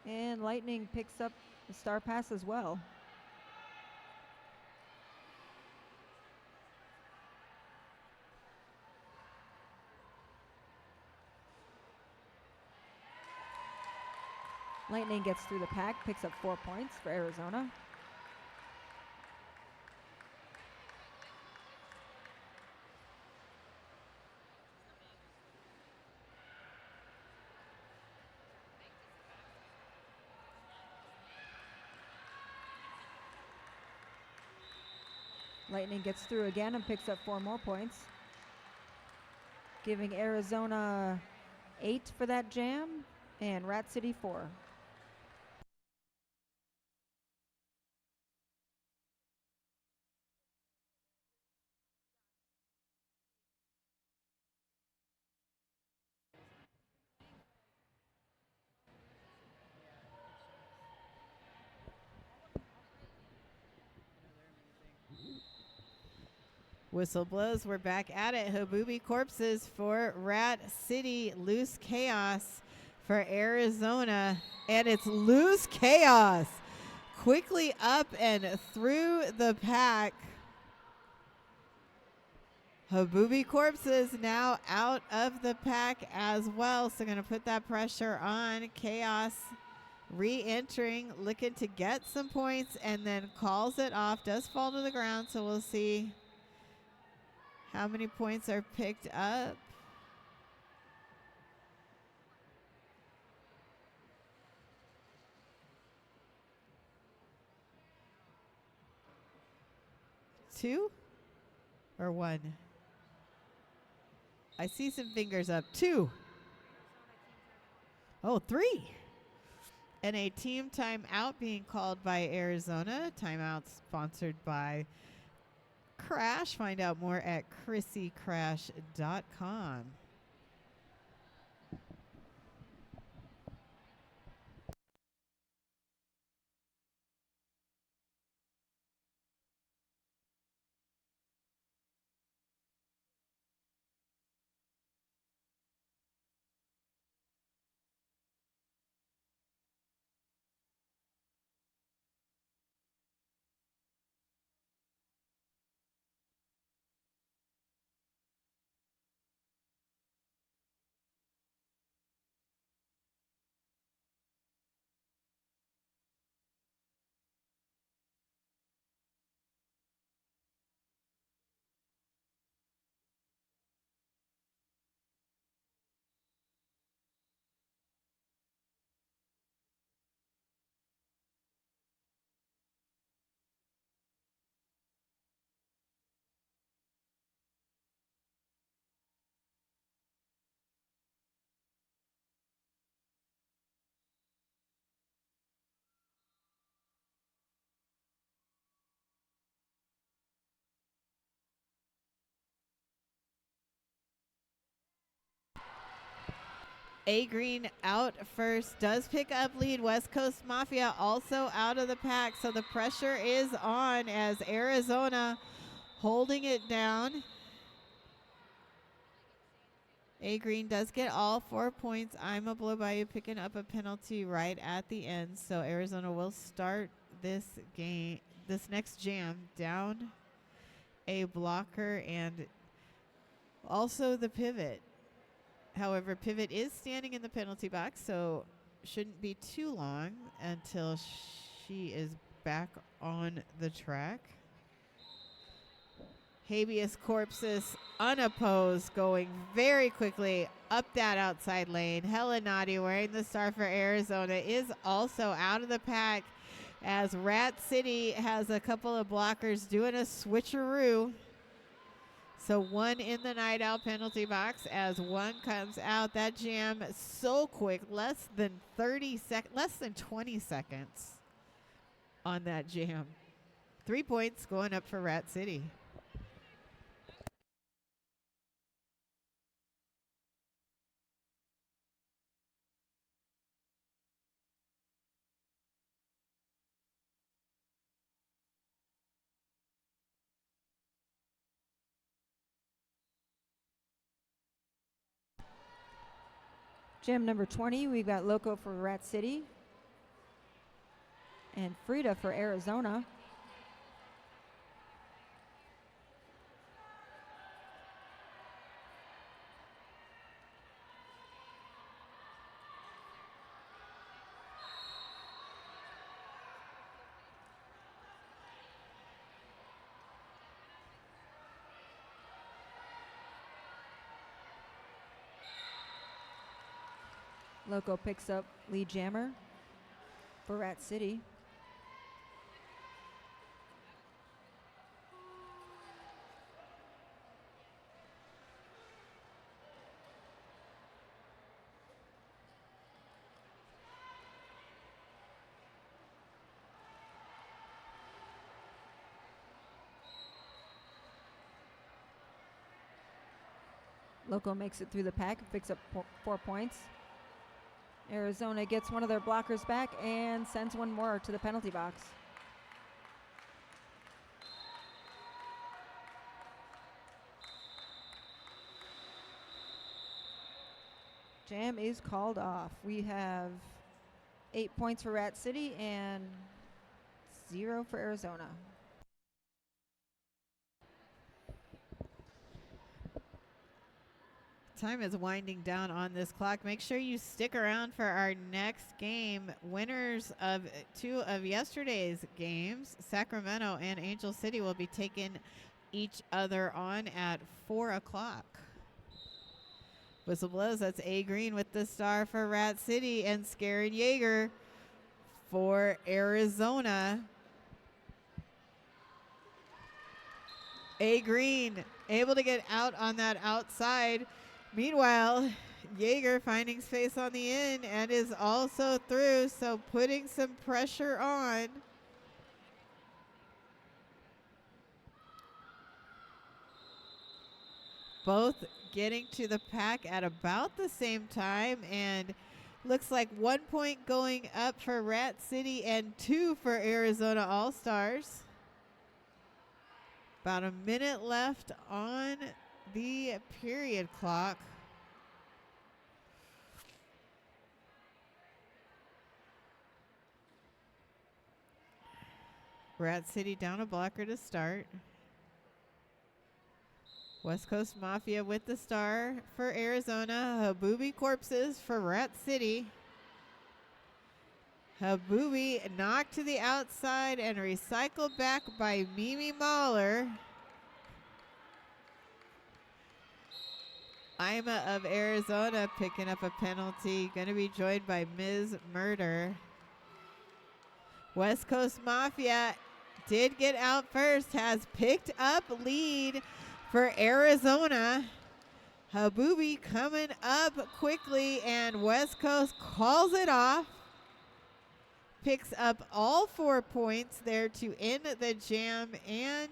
And Lightning picks up the star pass as well. Lightning gets through the pack, picks up 4 points for Arizona. Lightning gets through again and picks up 4 more points, giving Arizona 8 for that jam and Rat City 4. Whistle blows. We're back at it. Habubi Corpses for Rat City. Loose Chaos for Arizona. And it's Loose Chaos. Quickly up and through the pack. Habubi Corpses now out of the pack as well. So going to put that pressure on. Chaos re-entering, looking to get some points, and then calls it off. Does fall to the ground, so we'll see how many points are picked up. Two or one? I see some fingers up. 2. Oh, 3. And a team timeout being called by Arizona. Timeout sponsored by Crash. Find out more at chrissycrash.com. A Green out first, does pick up lead. West Coast Mafia also out of the pack, so the pressure is on as Arizona holding it down. A Green does get all 4 points. I'm a blow by you, picking up a penalty right at the end, so Arizona will start this game, this next jam, down a blocker and also the pivot. However, Pivot is standing in the penalty box, so shouldn't be too long until she is back on the track. Habeas Corpses unopposed, going very quickly up that outside lane. Helen Nadi, wearing the star for Arizona, is also out of the pack as Rat City has a couple of blockers doing a switcheroo. So 1 in the Night Owl penalty box as 1 comes out. That jam so quick, less than 20 seconds on that jam. 3 points going up for Rat City. Jam number 20, we've got Loco for Rat City and Frida for Arizona. Loco picks up lead jammer for Rat City. Loco makes it through the pack, picks up 4 points. Arizona gets one of their blockers back and sends one more to the penalty box. Jam is called off. We have 8 points for Rat City and 0 for Arizona. Time is winding down on this clock. Make sure you stick around for our next game. Winners of 2 of yesterday's games, Sacramento and Angel City, will be taking each other on at 4 o'clock. Whistle blows. That's A Green with the star for Rat City and Scarin Yeager for Arizona. A Green able to get out on that outside. Meanwhile, Yeager finding space on the in and is also through, so putting some pressure on. Both getting to the pack at about the same time, and looks like 1 point going up for Rat City and 2 for Arizona All-Stars. About a minute left on the period clock. Rat City down a blocker to start. West Coast Mafia with the star for Arizona. Habubi Corpses for Rat City. Habubi knocked to the outside and recycled back by Mimi Mahler. Ima of Arizona picking up a penalty. Going to be joined by Ms. Murder. West Coast Mafia did get out first, has picked up lead for Arizona. Habubi coming up quickly, and West Coast calls it off. Picks up all 4 points there to end the jam and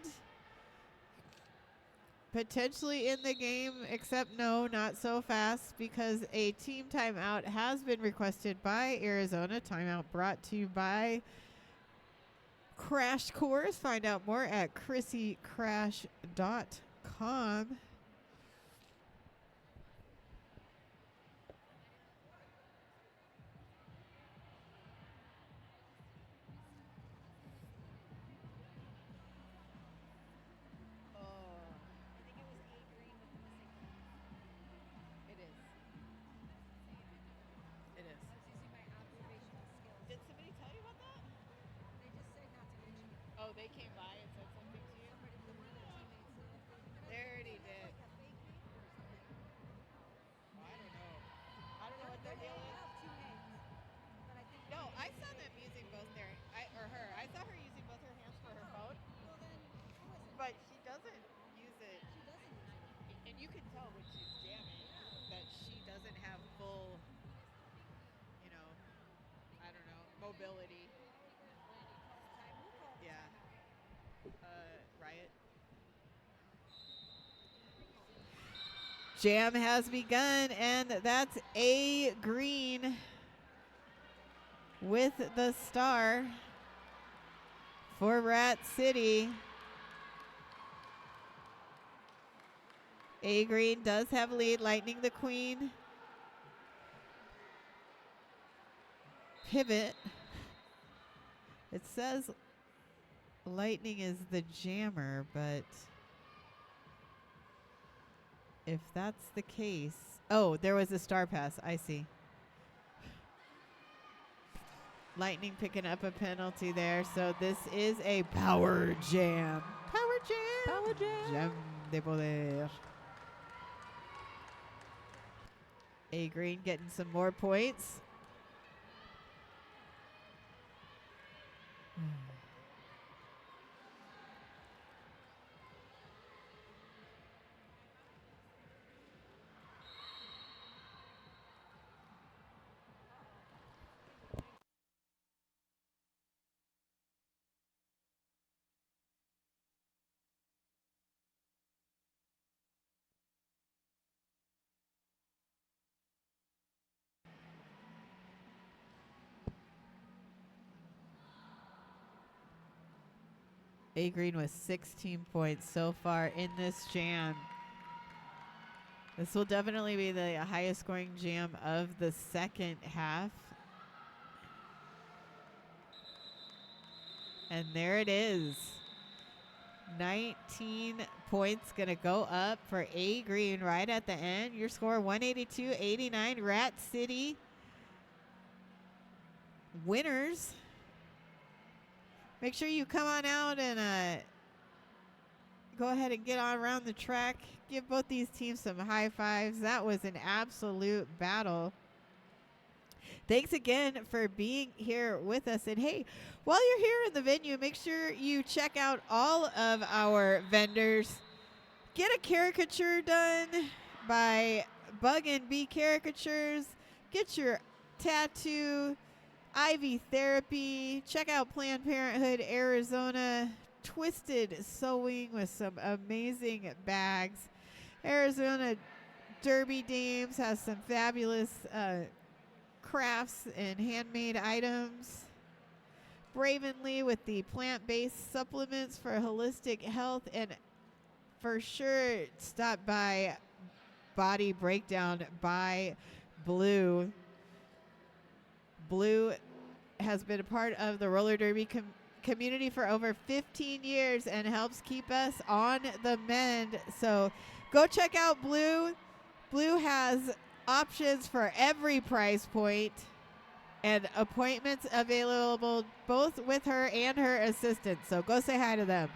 potentially in the game, except no, not so fast, because a team timeout has been requested by Arizona. Timeout brought to you by Crash Course. Find out more at chrissycrash.com. Oh, they came by and said something to you? They already did. Oh, I don't know. I don't know what their deal is. No, I saw them using both I saw her using both her hands for her phone. But she doesn't use it. And you can tell when she's jamming that she doesn't have full, I don't know, mobility. Yeah. Riot. Jam has begun, and that's A Green with the star for Rat City. A Green does have lead. Lightning the Queen. Pivot. It says Lightning is the jammer, but if that's the case. Oh, there was a star pass. I see. Lightning picking up a penalty there. So this is a power jam. Power jam. Power jam. Jam de poder. A Green getting some more points. A Green with 16 points so far in this jam. This will definitely be the highest scoring jam of the second half. And there it is. 19 points going to go up for A Green right at the end. Your score 182-89. Rat City winners. Make sure you come on out and go ahead and get on around the track. Give both these teams some high fives. That was an absolute battle. Thanks again for being here with us. And hey, while you're here in the venue, make sure you check out all of our vendors. Get a caricature done by Bug and Bee Caricatures. Get your tattoo, IV therapy. Check out Planned Parenthood Arizona. Twisted Sewing with some amazing bags. Arizona Derby Dames has some fabulous crafts and handmade items. Bravenly with the plant-based supplements for holistic health, and for sure stop by Body Breakdown by Blue. Blue has been a part of the roller derby community for over 15 years and helps keep us on the mend. So go check out Blue. Blue has options for every price point and appointments available both with her and her assistant. So go say hi to them.